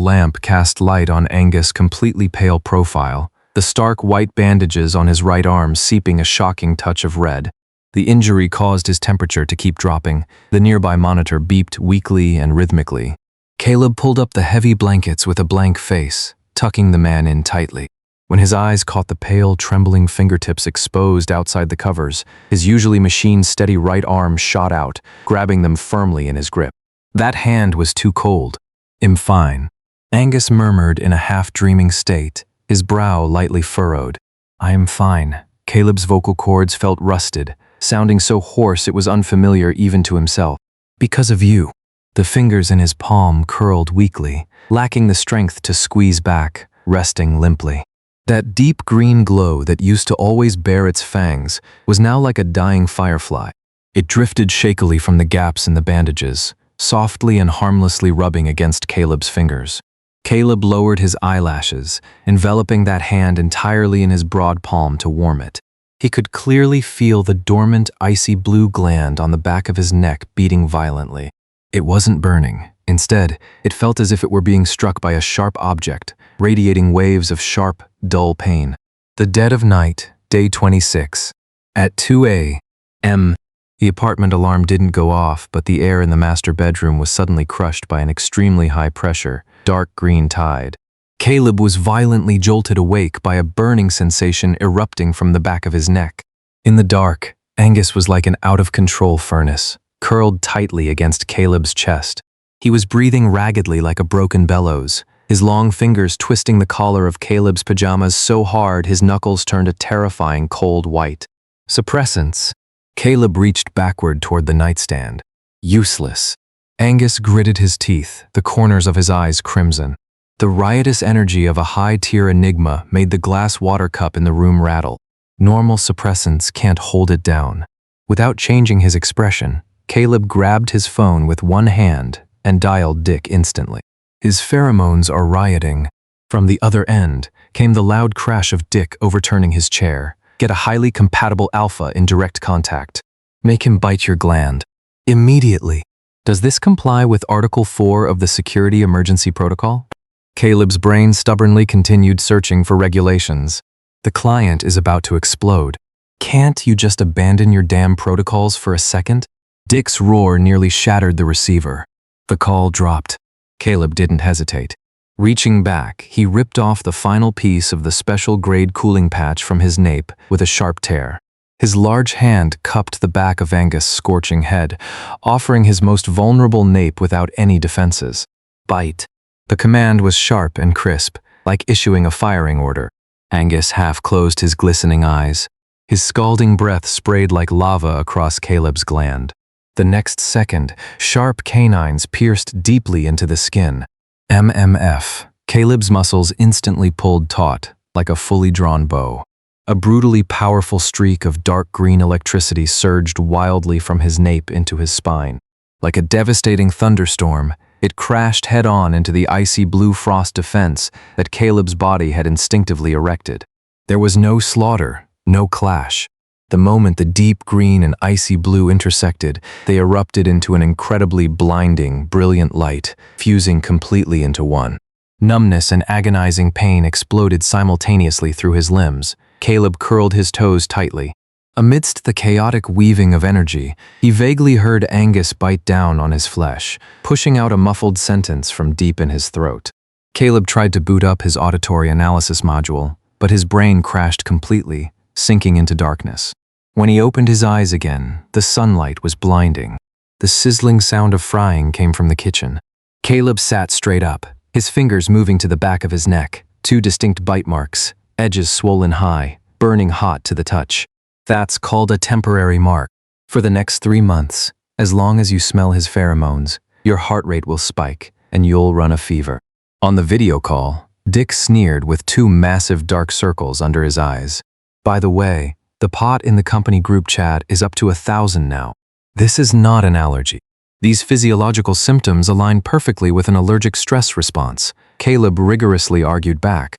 lamp cast light on Angus' completely pale profile, the stark white bandages on his right arm seeping a shocking touch of red. The injury caused his temperature to keep dropping. The nearby monitor beeped weakly and rhythmically. Caleb pulled up the heavy blankets with a blank face, tucking the man in tightly. When his eyes caught the pale, trembling fingertips exposed outside the covers, his usually machine-steady right arm shot out, grabbing them firmly in his grip. That hand was too cold. "I'm fine," Angus murmured in a half-dreaming state, his brow lightly furrowed. "I am fine." Caleb's vocal cords felt rusted, sounding so hoarse it was unfamiliar even to himself. "Because of you." The fingers in his palm curled weakly, lacking the strength to squeeze back, resting limply. That deep green glow that used to always bare its fangs was now like a dying firefly. It drifted shakily from the gaps in the bandages, softly and harmlessly rubbing against Caleb's fingers. Caleb lowered his eyelashes, enveloping that hand entirely in his broad palm to warm it. He could clearly feel the dormant, icy blue gland on the back of his neck beating violently. It wasn't burning. Instead, it felt as if it were being struck by a sharp object, radiating waves of sharp, dull pain. The dead of night, day 26. At 2 a.m., the apartment alarm didn't go off, but the air in the master bedroom was suddenly crushed by an extremely high-pressure, dark green tide. Caleb was violently jolted awake by a burning sensation erupting from the back of his neck. In the dark, Angus was like an out-of-control furnace, curled tightly against Caleb's chest. He was breathing raggedly like a broken bellows, his long fingers twisting the collar of Caleb's pajamas so hard his knuckles turned a terrifying cold white. Suppressants. Caleb reached backward toward the nightstand. Useless. Angus gritted his teeth, the corners of his eyes crimson. The riotous energy of a high-tier Enigma made the glass water cup in the room rattle. Normal suppressants can't hold it down. Without changing his expression, Caleb grabbed his phone with one hand and dialed Dick instantly. His pheromones are rioting. From the other end came the loud crash of Dick overturning his chair. Get a highly compatible alpha in direct contact. Make him bite your gland. Immediately. Does this comply with Article 4 of the Security Emergency Protocol? Caleb's brain stubbornly continued searching for regulations. The client is about to explode. Can't you just abandon your damn protocols for a second? Dick's roar nearly shattered the receiver. The call dropped. Caleb didn't hesitate. Reaching back, he ripped off the final piece of the special-grade cooling patch from his nape with a sharp tear. His large hand cupped the back of Angus' scorching head, offering his most vulnerable nape without any defenses. Bite. The command was sharp and crisp, like issuing a firing order. Angus half closed his glistening eyes. His scalding breath sprayed like lava across Caleb's gland. The next second, sharp canines pierced deeply into the skin. MMF. Caleb's muscles instantly pulled taut, like a fully drawn bow. A brutally powerful streak of dark green electricity surged wildly from his nape into his spine. Like a devastating thunderstorm, it crashed head-on into the icy blue frost defense that Caleb's body had instinctively erected. There was no slaughter, no clash. The moment the deep green and icy blue intersected, they erupted into an incredibly blinding, brilliant light, fusing completely into one. Numbness and agonizing pain exploded simultaneously through his limbs. Caleb curled his toes tightly. Amidst the chaotic weaving of energy, he vaguely heard Angus bite down on his flesh, pushing out a muffled sentence from deep in his throat. Caleb tried to boot up his auditory analysis module, but his brain crashed completely, sinking into darkness. When he opened his eyes again, the sunlight was blinding. The sizzling sound of frying came from the kitchen. Caleb sat straight up, his fingers moving to the back of his neck, 2 distinct bite marks, edges swollen high, burning hot to the touch. That's called a temporary mark. For the next 3 months, as long as you smell his pheromones, your heart rate will spike and you'll run a fever. On the video call, Dick sneered with 2 massive dark circles under his eyes. By the way, the pot in the company group chat is up to 1,000 now. This is not an allergy. These physiological symptoms align perfectly with an allergic stress response, Caleb rigorously argued back.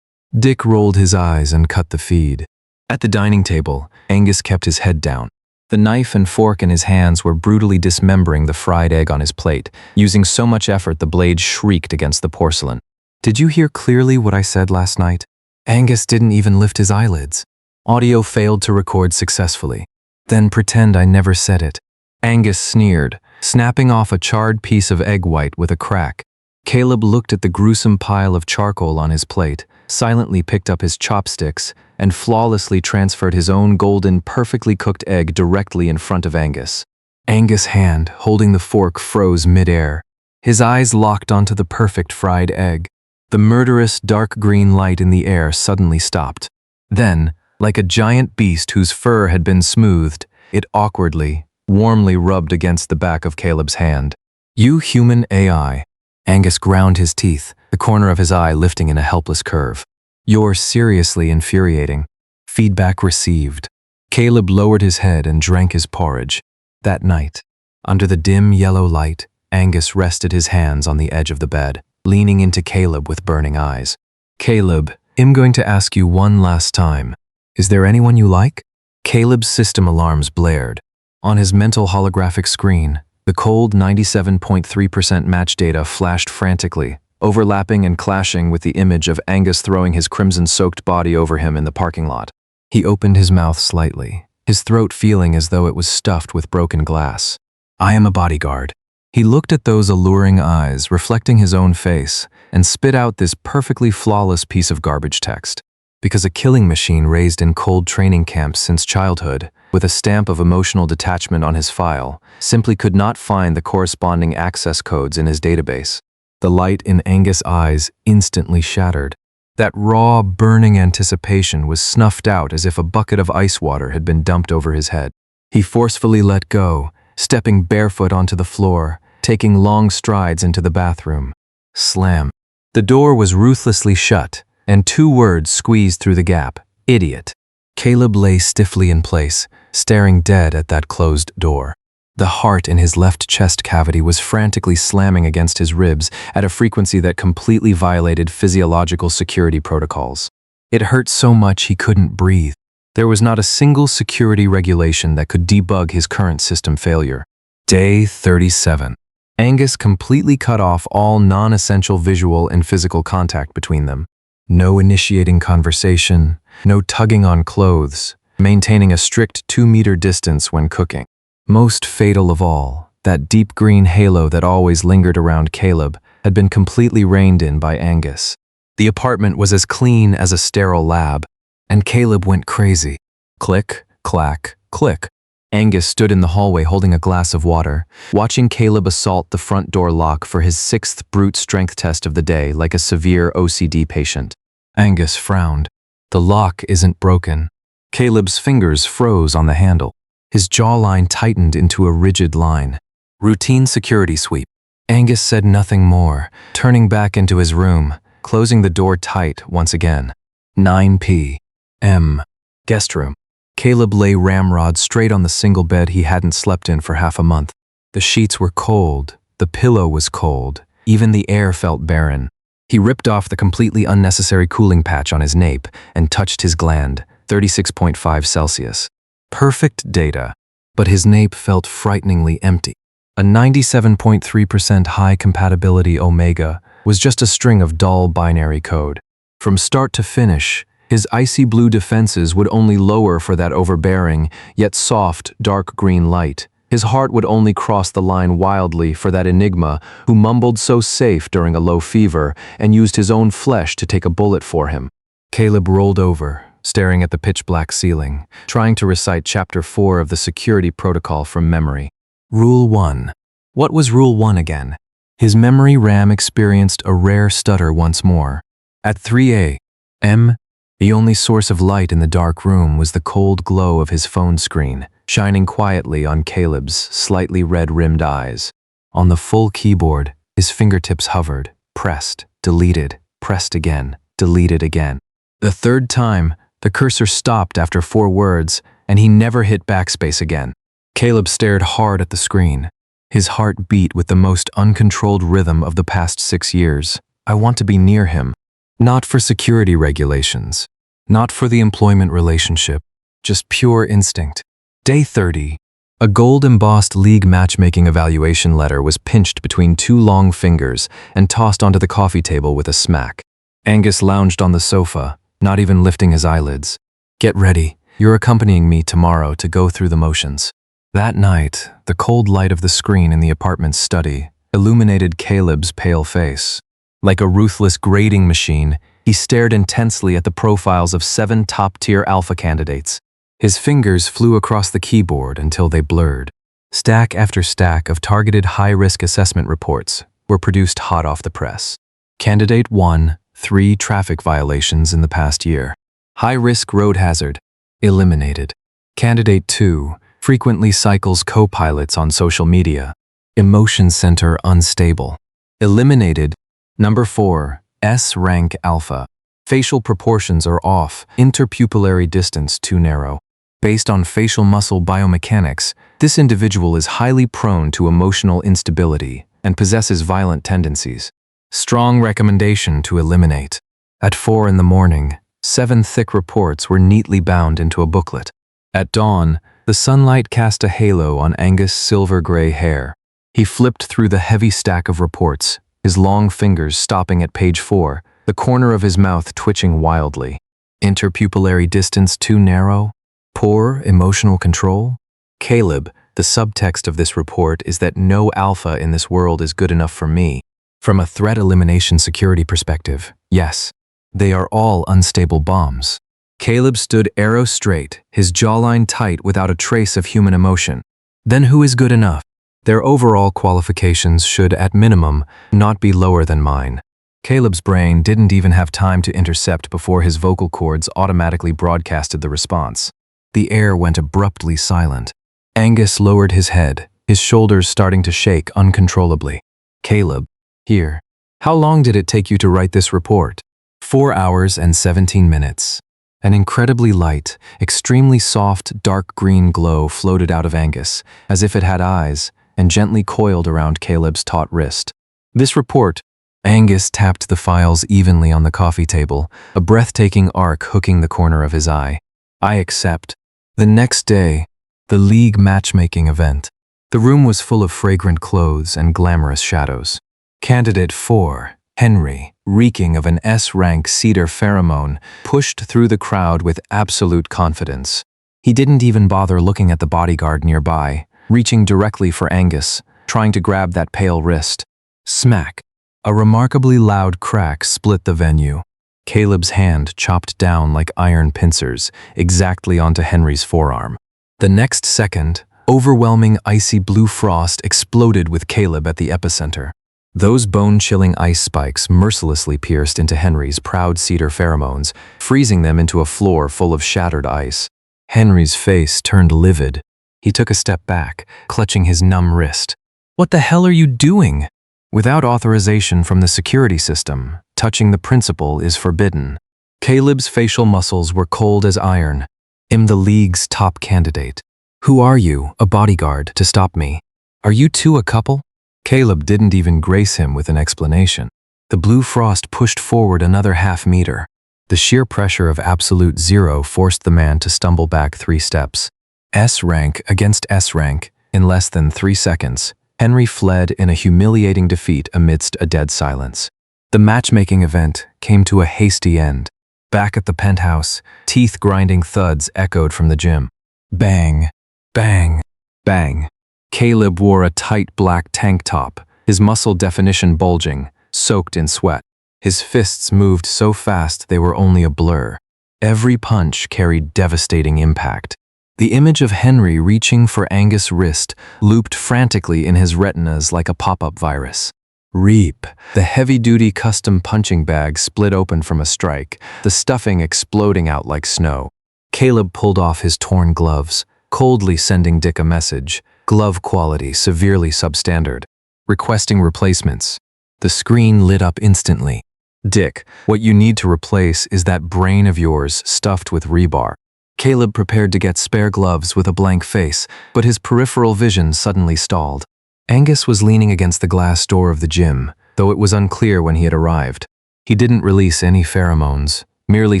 Dick rolled his eyes and cut the feed. At the dining table, Angus kept his head down. The knife and fork in his hands were brutally dismembering the fried egg on his plate. Using so much effort, the blade shrieked against the porcelain. Did you hear clearly what I said last night? Angus didn't even lift his eyelids. Audio failed to record successfully. Then pretend I never said it. Angus sneered, snapping off a charred piece of egg white with a crack. Caleb looked at the gruesome pile of charcoal on his plate, silently picked up his chopsticks, and flawlessly transferred his own golden, perfectly cooked egg directly in front of Angus. Angus' hand, holding the fork, froze mid-air. His eyes locked onto the perfect fried egg. The murderous, dark green light in the air suddenly stopped. Then, like a giant beast whose fur had been smoothed, it awkwardly, warmly rubbed against the back of Caleb's hand. You human AI. Angus ground his teeth, the corner of his eye lifting in a helpless curve. You're seriously infuriating. Feedback received. Caleb lowered his head and drank his porridge. That night, under the dim yellow light, Angus rested his hands on the edge of the bed, leaning into Caleb with burning eyes. Caleb, I'm going to ask you one last time. Is there anyone you like? Caleb's system alarms blared. On his mental holographic screen, the cold 97.3% match data flashed frantically, overlapping and clashing with the image of Angus throwing his crimson-soaked body over him in the parking lot. He opened his mouth slightly, his throat feeling as though it was stuffed with broken glass. I am a bodyguard. He looked at those alluring eyes, reflecting his own face, and spit out this perfectly flawless piece of garbage text. Because a killing machine raised in cold training camps since childhood, with a stamp of emotional detachment on his file, simply could not find the corresponding access codes in his database. The light in Angus' eyes instantly shattered. That raw, burning anticipation was snuffed out as if a bucket of ice water had been dumped over his head. He forcefully let go, stepping barefoot onto the floor, taking long strides into the bathroom. Slam. The door was ruthlessly shut, and 2 words squeezed through the gap. Idiot. Caleb lay stiffly in place, staring dead at that closed door. The heart in his left chest cavity was frantically slamming against his ribs at a frequency that completely violated physiological security protocols. It hurt so much he couldn't breathe. There was not a single security regulation that could debug his current system failure. Day 37. Angus completely cut off all non-essential visual and physical contact between them. No initiating conversation, no tugging on clothes, maintaining a strict 2-meter distance when cooking. Most fatal of all, that deep green halo that always lingered around Caleb had been completely reined in by Angus. The apartment was as clean as a sterile lab, and Caleb went crazy. Click, clack, click. Angus stood in the hallway holding a glass of water, watching Caleb assault the front door lock for his 6th brute strength test of the day like a severe OCD patient. Angus frowned. The lock isn't broken. Caleb's fingers froze on the handle. His jawline tightened into a rigid line. Routine security sweep. Angus said nothing more, turning back into his room, closing the door tight once again. 9 p.m. Guest room. Caleb lay ramrod straight on the single bed he hadn't slept in for half a month. The sheets were cold, the pillow was cold, even the air felt barren. He ripped off the completely unnecessary cooling patch on his nape and touched his gland, 36.5 Celsius. Perfect data, but his nape felt frighteningly empty. A 97.3% high compatibility Omega was just a string of dull binary code. From start to finish, his icy blue defenses would only lower for that overbearing, yet soft, dark green light. His heart would only cross the line wildly for that Enigma who mumbled so safe during a low fever and used his own flesh to take a bullet for him. Caleb rolled over, staring at the pitch-black ceiling, trying to recite Chapter 4 of the security protocol from memory. Rule 1. What was Rule 1 again? His memory RAM experienced a rare stutter once more. At 3 a.m., the only source of light in the dark room was the cold glow of his phone screen, shining quietly on Caleb's slightly red-rimmed eyes. On the full keyboard, his fingertips hovered, pressed, deleted, pressed again, deleted again. The third time, the cursor stopped after 4 words, and he never hit backspace again. Caleb stared hard at the screen. His heart beat with the most uncontrolled rhythm of the past 6 years. I want to be near him. Not for security regulations. Not for the employment relationship. Just pure instinct. Day 30. A gold-embossed league matchmaking evaluation letter was pinched between 2 long fingers and tossed onto the coffee table with a smack. Angus lounged on the sofa, not even lifting his eyelids. Get ready. You're accompanying me tomorrow to go through the motions. That night, the cold light of the screen in the apartment's study illuminated Caleb's pale face. Like a ruthless grading machine, he stared intensely at the profiles of 7 top-tier alpha candidates. His fingers flew across the keyboard until they blurred. Stack after stack of targeted high-risk assessment reports were produced hot off the press. Candidate 1, 3 traffic violations in the past year. High-risk road hazard, eliminated. Candidate 2, frequently cycles co-pilots on social media. Emotion center unstable. Eliminated. Number 4, S-rank alpha. Facial proportions are off, interpupillary distance too narrow. Based on facial muscle biomechanics, this individual is highly prone to emotional instability and possesses violent tendencies. Strong recommendation to eliminate. At 4 in the morning, 7 thick reports were neatly bound into a booklet. At dawn, the sunlight cast a halo on Angus' silver-gray hair. He flipped through the heavy stack of reports, his long fingers stopping at page 4, the corner of his mouth twitching wildly. Interpupillary distance too narrow? Poor emotional control? Caleb, the subtext of this report is that no alpha in this world is good enough for me. From a threat elimination security perspective, yes, they are all unstable bombs. Caleb stood arrow straight, his jawline tight without a trace of human emotion. Then who is good enough? Their overall qualifications should, at minimum, not be lower than mine. Caleb's brain didn't even have time to intercept before his vocal cords automatically broadcasted the response. The air went abruptly silent. Angus lowered his head, his shoulders starting to shake uncontrollably. Caleb, here. How long did it take you to write this report? 4 hours and 17 minutes. An incredibly light, extremely soft, dark green glow floated out of Angus, as if it had eyes, and gently coiled around Caleb's taut wrist. This report, Angus tapped the files evenly on the coffee table, a breathtaking arc hooking the corner of his eye. I accept. The next day, the league matchmaking event. The room was full of fragrant clothes and glamorous shadows. Candidate 4, Henry, reeking of an S-rank cedar pheromone, pushed through the crowd with absolute confidence. He didn't even bother looking at the bodyguard nearby, reaching directly for Angus, trying to grab that pale wrist. Smack. A remarkably loud crack split the venue. Caleb's hand chopped down like iron pincers, exactly onto Henry's forearm. The next second, overwhelming icy blue frost exploded with Caleb at the epicenter. Those bone-chilling ice spikes mercilessly pierced into Henry's proud cedar pheromones, freezing them into a floor full of shattered ice. Henry's face turned livid. He took a step back, clutching his numb wrist. "What the hell are you doing?" "Without authorization from the security system, touching the principal is forbidden." Caleb's facial muscles were cold as iron. "I'm the League's top candidate. Who are you, a bodyguard, to stop me? Are you two a couple?" Caleb didn't even grace him with an explanation. The blue frost pushed forward another half-meter. The sheer pressure of absolute zero forced the man to stumble back 3 steps. S rank against S rank, in less than 3 seconds, Henry fled in a humiliating defeat amidst a dead silence. The matchmaking event came to a hasty end. Back at the penthouse, teeth-grinding thuds echoed from the gym. Bang, bang, bang. Caleb wore a tight black tank top, his muscle definition bulging, soaked in sweat. His fists moved so fast they were only a blur. Every punch carried devastating impact. The image of Henry reaching for Angus' wrist looped frantically in his retinas like a pop-up virus. Reap. The heavy-duty custom punching bag split open from a strike, the stuffing exploding out like snow. Caleb pulled off his torn gloves, coldly sending Dick a message, glove quality severely substandard. Requesting replacements. The screen lit up instantly. "Dick, what you need to replace is that brain of yours stuffed with rebar." Caleb prepared to get spare gloves with a blank face, but his peripheral vision suddenly stalled. Angus was leaning against the glass door of the gym, though it was unclear when he had arrived. He didn't release any pheromones, merely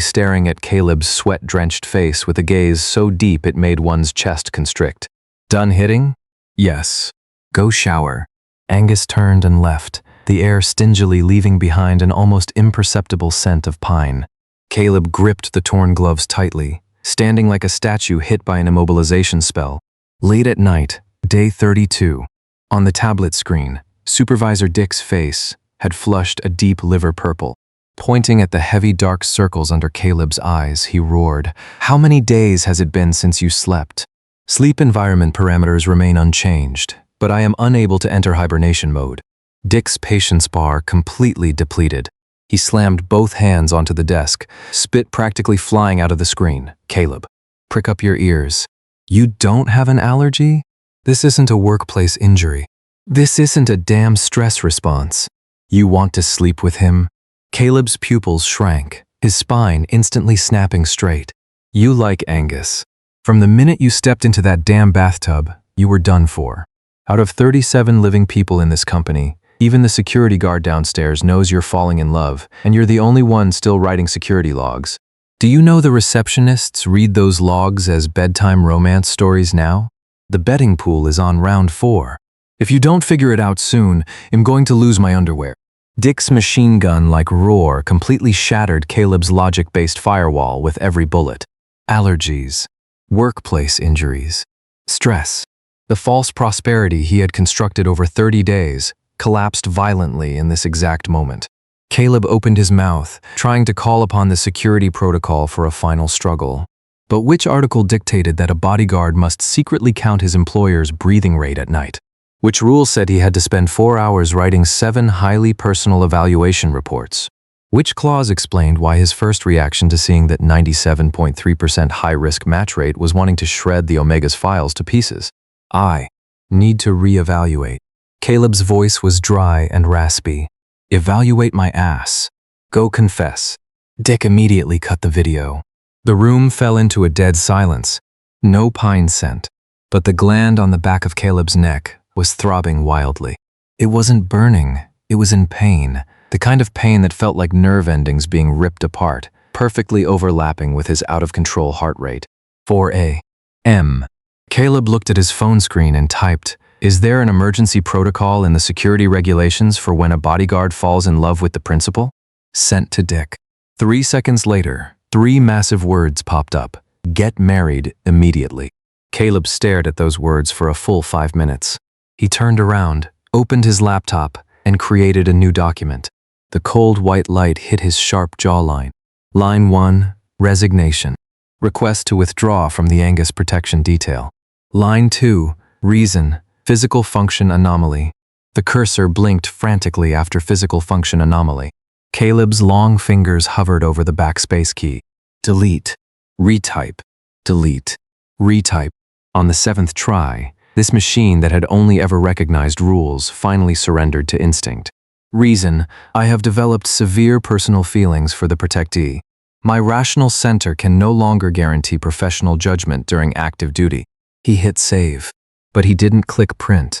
staring at Caleb's sweat-drenched face with a gaze so deep it made one's chest constrict. "Done hitting?" "Yes." "Go shower." Angus turned and left, the air stingily leaving behind an almost imperceptible scent of pine. Caleb gripped the torn gloves tightly, standing like a statue hit by an immobilization spell. Late at night, day 32. On the tablet screen, Supervisor Dick's face had flushed a deep liver purple. Pointing at the heavy dark circles under Caleb's eyes, he roared, "How many days has it been since you slept?" Sleep environment parameters remain unchanged, but I am unable to enter hibernation mode. Dick's patience bar completely depleted. He slammed both hands onto the desk, spit practically flying out of the screen. "Caleb, prick up your ears. You don't have an allergy? This isn't a workplace injury. This isn't a damn stress response. You want to sleep with him?" Caleb's pupils shrank, his spine instantly snapping straight. "You like Angus. From the minute you stepped into that damn bathtub, you were done for. Out of 37 living people in this company, even the security guard downstairs knows you're falling in love, and you're the only one still writing security logs. Do you know the receptionists read those logs as bedtime romance stories now? The betting pool is on round 4. If you don't figure it out soon, I'm going to lose my underwear." Dick's machine gun-like roar completely shattered Caleb's logic-based firewall with every bullet. Allergies. Workplace injuries. Stress. The false prosperity he had constructed over 30 days collapsed violently in this exact moment. Caleb opened his mouth, trying to call upon the security protocol for a final struggle. But which article dictated that a bodyguard must secretly count his employer's breathing rate at night? Which rule said he had to spend 4 hours writing 7 highly personal evaluation reports? Which clause explained why his first reaction to seeing that 97.3% high-risk match rate was wanting to shred the Omega's files to pieces? I need to reevaluate. Caleb's voice was dry and raspy. "Evaluate my ass. Go confess." Dick immediately cut the video. The room fell into a dead silence. No pine scent, but the gland on the back of Caleb's neck was throbbing wildly. It wasn't burning, it was in pain, the kind of pain that felt like nerve endings being ripped apart, perfectly overlapping with his out-of-control heart rate. 4 a.m. Caleb looked at his phone screen and typed, "Is there an emergency protocol in the security regulations for when a bodyguard falls in love with the principal?" Sent to Dick. 3 seconds later, 3 massive words popped up. "Get married immediately." Caleb stared at those words for a full 5 minutes. He turned around, opened his laptop, and created a new document. The cold white light hit his sharp jawline. Line 1, resignation. Request to withdraw from the Angus protection detail. Line 2, reason, physical function anomaly. The cursor blinked frantically after physical function anomaly. Caleb's long fingers hovered over the backspace key. Delete. Retype. Delete. Retype. On the 7th try, this machine that had only ever recognized rules finally surrendered to instinct. Reason: I have developed severe personal feelings for the protectee. My rational center can no longer guarantee professional judgment during active duty. He hit save, but he didn't click print.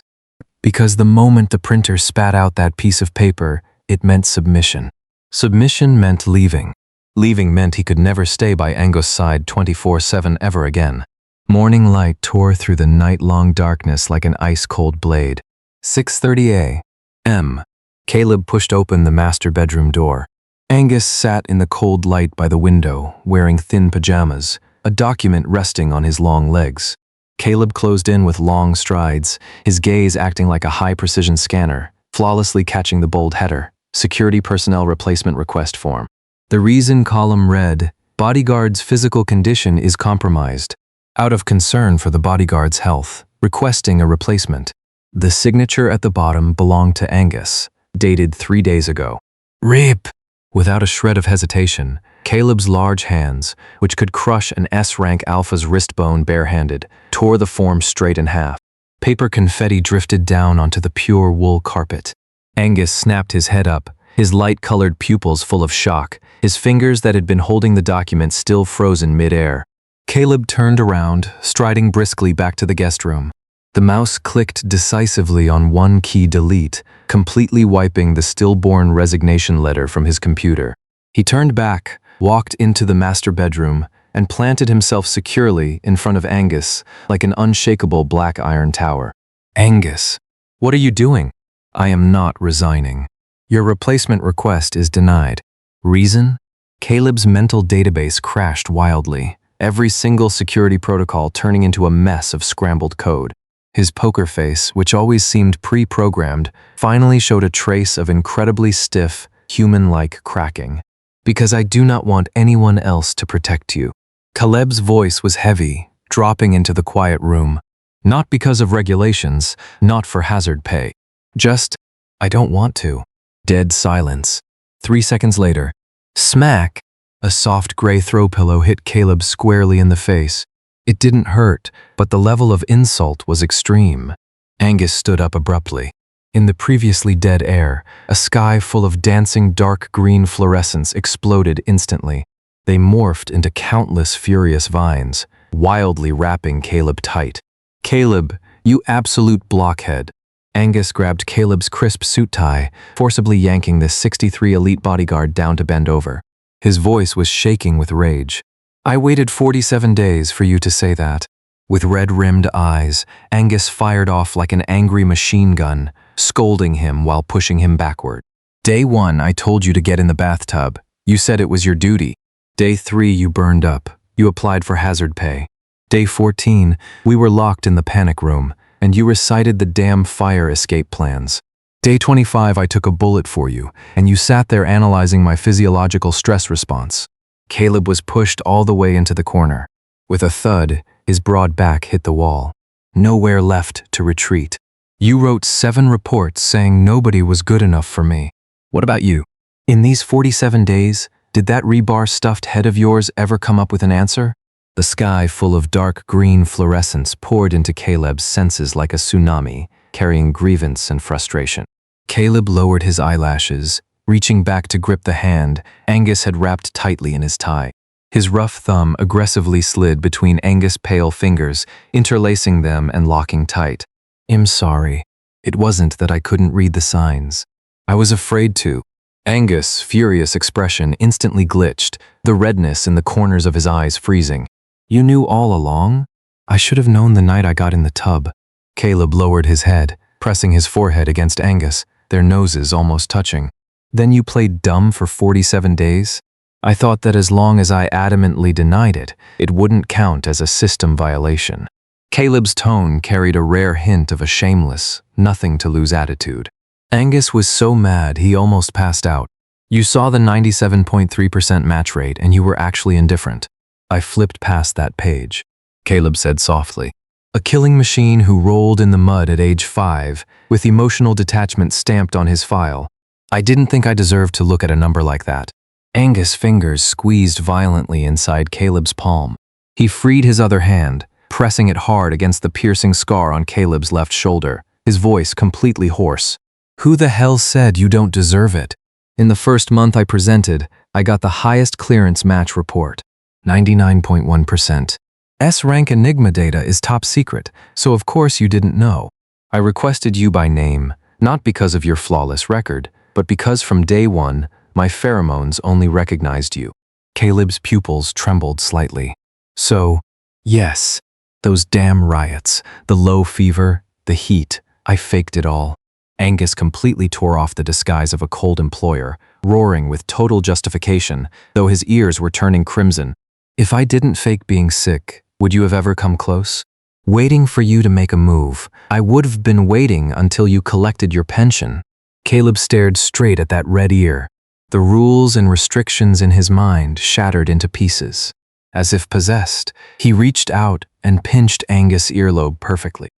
Because the moment the printer spat out that piece of paper, it meant submission. Submission meant leaving. Leaving meant he could never stay by Angus's side 24/7 ever again. Morning light tore through the night-long darkness like an ice-cold blade. 6:30 a.m. Caleb pushed open the master bedroom door. Angus sat in the cold light by the window, wearing thin pajamas, a document resting on his long legs. Caleb closed in with long strides, his gaze acting like a high-precision scanner, flawlessly catching the bold header, Security Personnel Replacement Request Form. The reason column read, Bodyguard's physical condition is compromised. Out of concern for the bodyguard's health, requesting a replacement. The signature at the bottom belonged to Angus, dated 3 days ago. RIP! Without a shred of hesitation, Caleb's large hands, which could crush an S-rank alpha's wrist bone barehanded, tore the form straight in half. Paper confetti drifted down onto the pure wool carpet. Angus snapped his head up, his light-colored pupils full of shock, his fingers that had been holding the document still frozen mid-air. Caleb turned around, striding briskly back to the guest room. The mouse clicked decisively on one key, delete, completely wiping the stillborn resignation letter from his computer. He turned back, walked into the master bedroom, and planted himself securely in front of Angus like an unshakable black iron tower. Angus, what are you doing? I am not resigning. Your replacement request is denied. Reason? Caleb's mental database crashed wildly, every single security protocol turning into a mess of scrambled code. His poker face, which always seemed pre-programmed, finally showed a trace of incredibly stiff, human-like cracking. Because I do not want anyone else to protect you. Caleb's voice was heavy, dropping into the quiet room. Not because of regulations, not for hazard pay. Just, I don't want to. Dead silence. 3 seconds later, smack! A soft gray throw pillow hit Caleb squarely in the face. It didn't hurt, but the level of insult was extreme. Angus stood up abruptly. In the previously dead air, a sky full of dancing dark green fluorescence exploded instantly. They morphed into countless furious vines, wildly wrapping Caleb tight. Caleb, you absolute blockhead. Angus grabbed Caleb's crisp suit tie, forcibly yanking this 63 elite bodyguard down to bend over. His voice was shaking with rage. I waited 47 days for you to say that. With red-rimmed eyes, Angus fired off like an angry machine gun, scolding him while pushing him backward. Day 1, I told you to get in the bathtub. You said it was your duty. Day 3, you burned up. You applied for hazard pay. Day 14, we were locked in the panic room, and you recited the damn fire escape plans. Day 25, I took a bullet for you, and you sat there analyzing my physiological stress response. Caleb was pushed all the way into the corner. With a thud, his broad back hit the wall. Nowhere left to retreat. You wrote 7 reports saying nobody was good enough for me. What about you? In these 47 days, did that rebar stuffed head of yours ever come up with an answer? The sky full of dark green fluorescence poured into Caleb's senses like a tsunami, carrying grievance and frustration. Caleb lowered his eyelashes, reaching back to grip the hand Angus had wrapped tightly in his tie. His rough thumb aggressively slid between Angus' pale fingers, interlacing them and locking tight. I'm sorry. It wasn't that I couldn't read the signs. I was afraid to. Angus' furious expression instantly glitched, the redness in the corners of his eyes freezing. You knew all along? I should have known the night I got in the tub. Caleb lowered his head, pressing his forehead against Angus, their noses almost touching. Then you played dumb for 47 days? I thought that as long as I adamantly denied it, it wouldn't count as a system violation. Caleb's tone carried a rare hint of a shameless, nothing-to-lose attitude. Angus was so mad he almost passed out. You saw the 97.3% match rate and you were actually indifferent. I flipped past that page. Caleb said softly. A killing machine who rolled in the mud at age 5, with emotional detachment stamped on his file. I didn't think I deserved to look at a number like that. Angus' fingers squeezed violently inside Caleb's palm. He freed his other hand, pressing it hard against the piercing scar on Caleb's left shoulder, his voice completely hoarse. Who the hell said you don't deserve it? In the first month I presented, I got the highest clearance match report, 99.1%. S-rank Enigma data is top secret, so of course you didn't know. I requested you by name, not because of your flawless record, but because from day one, my pheromones only recognized you. Caleb's pupils trembled slightly. So, yes, those damn riots, the low fever, the heat, I faked it all. Angus completely tore off the disguise of a cold employer, roaring with total justification, though his ears were turning crimson. If I didn't fake being sick, would you have ever come close? Waiting for you to make a move, I would have been waiting until you collected your pension. Caleb stared straight at that red ear. The rules and restrictions in his mind shattered into pieces. As if possessed, he reached out and pinched Angus' earlobe perfectly.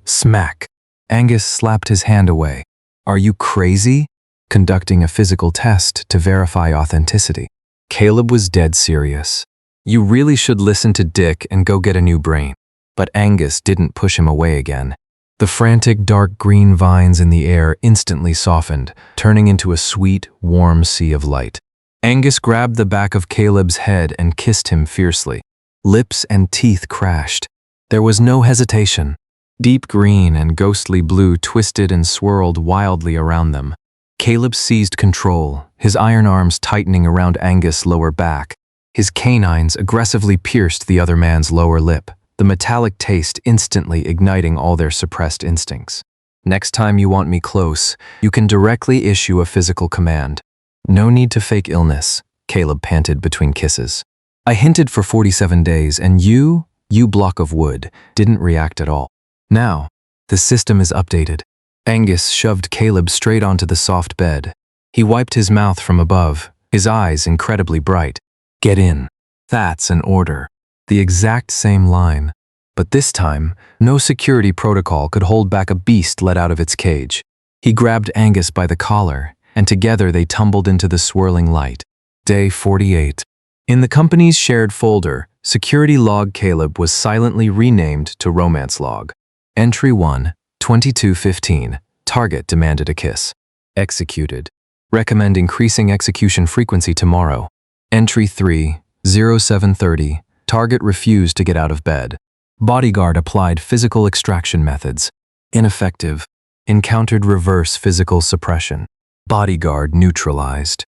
Smack! Angus slapped his hand away. Are you crazy? Conducting a physical test to verify authenticity. Caleb was dead serious. You really should listen to Dick and go get a new brain. But Angus didn't push him away again. The frantic dark green vines in the air instantly softened, turning into a sweet, warm sea of light. Angus grabbed the back of Caleb's head and kissed him fiercely. Lips and teeth crashed. There was no hesitation. Deep green and ghostly blue twisted and swirled wildly around them. Caleb seized control, his iron arms tightening around Angus' lower back. His canines aggressively pierced the other man's lower lip, the metallic taste instantly igniting all their suppressed instincts. Next time you want me close, you can directly issue a physical command. No need to fake illness, Caleb panted between kisses. I hinted for 47 days and you block of wood, didn't react at all. Now, the system is updated. Angus shoved Caleb straight onto the soft bed. He wiped his mouth from above, his eyes incredibly bright. Get in. That's an order. The exact same line. But this time, no security protocol could hold back a beast let out of its cage. He grabbed Angus by the collar, and together they tumbled into the swirling light. Day 48. In the company's shared folder, Security Log Caleb was silently renamed to Romance Log. Entry 1, 2215. Target demanded a kiss. Executed. Recommend increasing execution frequency tomorrow. Entry 3, 0730. Target refused to get out of bed. Bodyguard applied physical extraction methods. Ineffective. Encountered reverse physical suppression. Bodyguard neutralized.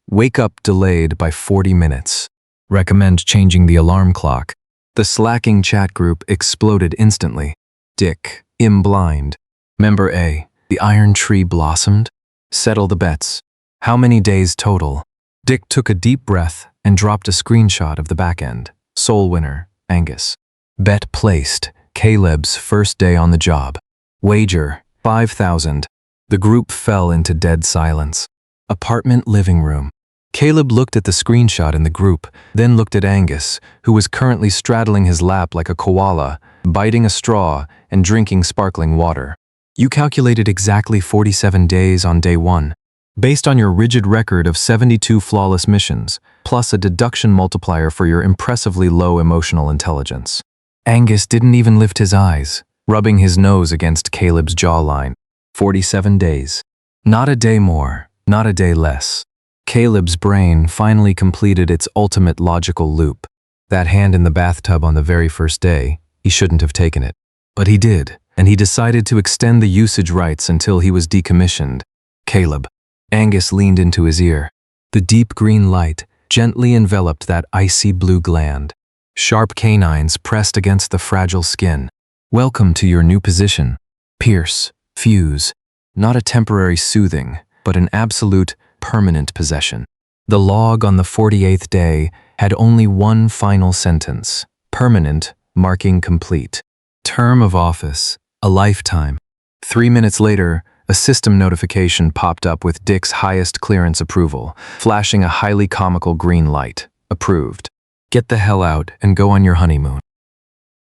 Wake up delayed by 40 minutes. Recommend changing the alarm clock. The slacking chat group exploded instantly. Dick, blind. Member A, the iron tree blossomed? Settle the bets. How many days total? Dick took a deep breath and dropped a screenshot of the back end. Sole winner, Angus. Bet placed, Caleb's first day on the job. Wager, 5,000. The group fell into dead silence. Apartment living room. Caleb looked at the screenshot in the group, then looked at Angus, who was currently straddling his lap like a koala, biting a straw and drinking sparkling water. You calculated exactly 47 days on day 1. Based on your rigid record of 72 flawless missions, plus a deduction multiplier for your impressively low emotional intelligence. Angus didn't even lift his eyes, rubbing his nose against Caleb's jawline. 47 days. Not a day more, not a day less. Caleb's brain finally completed its ultimate logical loop. That hand in the bathtub on the very first day, he shouldn't have taken it. But he did, and he decided to extend the usage rights until he was decommissioned. Caleb. Angus leaned into his ear. The deep green light gently enveloped that icy blue gland. Sharp canines pressed against the fragile skin. Welcome to your new position. Pierce, fuse. Not a temporary soothing, but an absolute, permanent possession. The log on the 48th day had only one final sentence. Permanent, marking complete. Term of office, a lifetime. 3 minutes later, a system notification popped up with Dick's highest clearance approval, flashing a highly comical green light. Approved. Get the hell out and go on your honeymoon.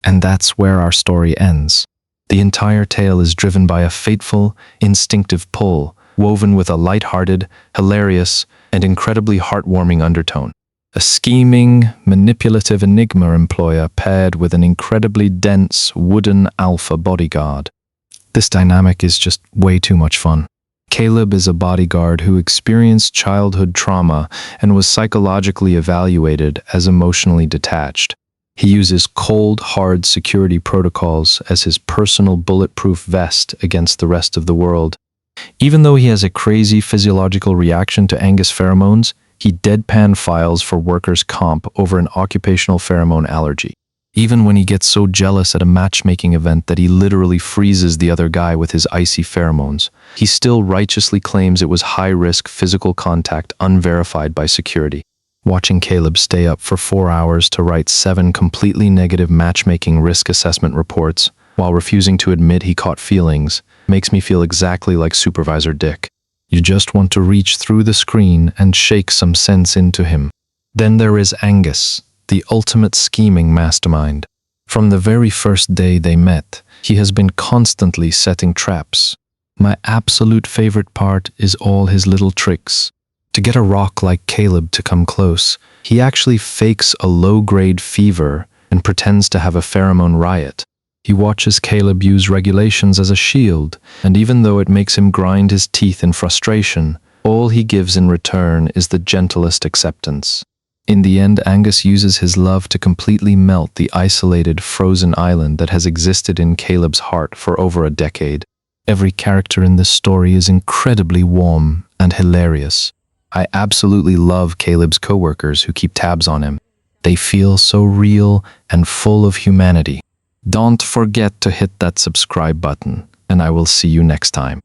And that's where our story ends. The entire tale is driven by a fateful, instinctive pull, woven with a light-hearted, hilarious, and incredibly heartwarming undertone. A scheming, manipulative Enigma employer paired with an incredibly dense, wooden alpha bodyguard. This dynamic is just way too much fun. Caleb is a bodyguard who experienced childhood trauma and was psychologically evaluated as emotionally detached. He uses cold, hard security protocols as his personal bulletproof vest against the rest of the world. Even though he has a crazy physiological reaction to Angus pheromones, he deadpan files for workers' comp over an occupational pheromone allergy. Even when he gets so jealous at a matchmaking event that he literally freezes the other guy with his icy pheromones, he still righteously claims it was high-risk physical contact unverified by security. Watching Caleb stay up for 4 hours to write 7 completely negative matchmaking risk assessment reports while refusing to admit he caught feelings makes me feel exactly like Supervisor Dick. You just want to reach through the screen and shake some sense into him. Then there is Angus, the ultimate scheming mastermind. From the very first day they met, he has been constantly setting traps. My absolute favorite part is all his little tricks. To get a rock like Caleb to come close, he actually fakes a low-grade fever and pretends to have a pheromone riot. He watches Caleb use regulations as a shield, and even though it makes him grind his teeth in frustration, all he gives in return is the gentlest acceptance. In the end, Angus uses his love to completely melt the isolated, frozen island that has existed in Caleb's heart for over a decade. Every character in this story is incredibly warm and hilarious. I absolutely love Caleb's coworkers who keep tabs on him. They feel so real and full of humanity. Don't forget to hit that subscribe button, and I will see you next time.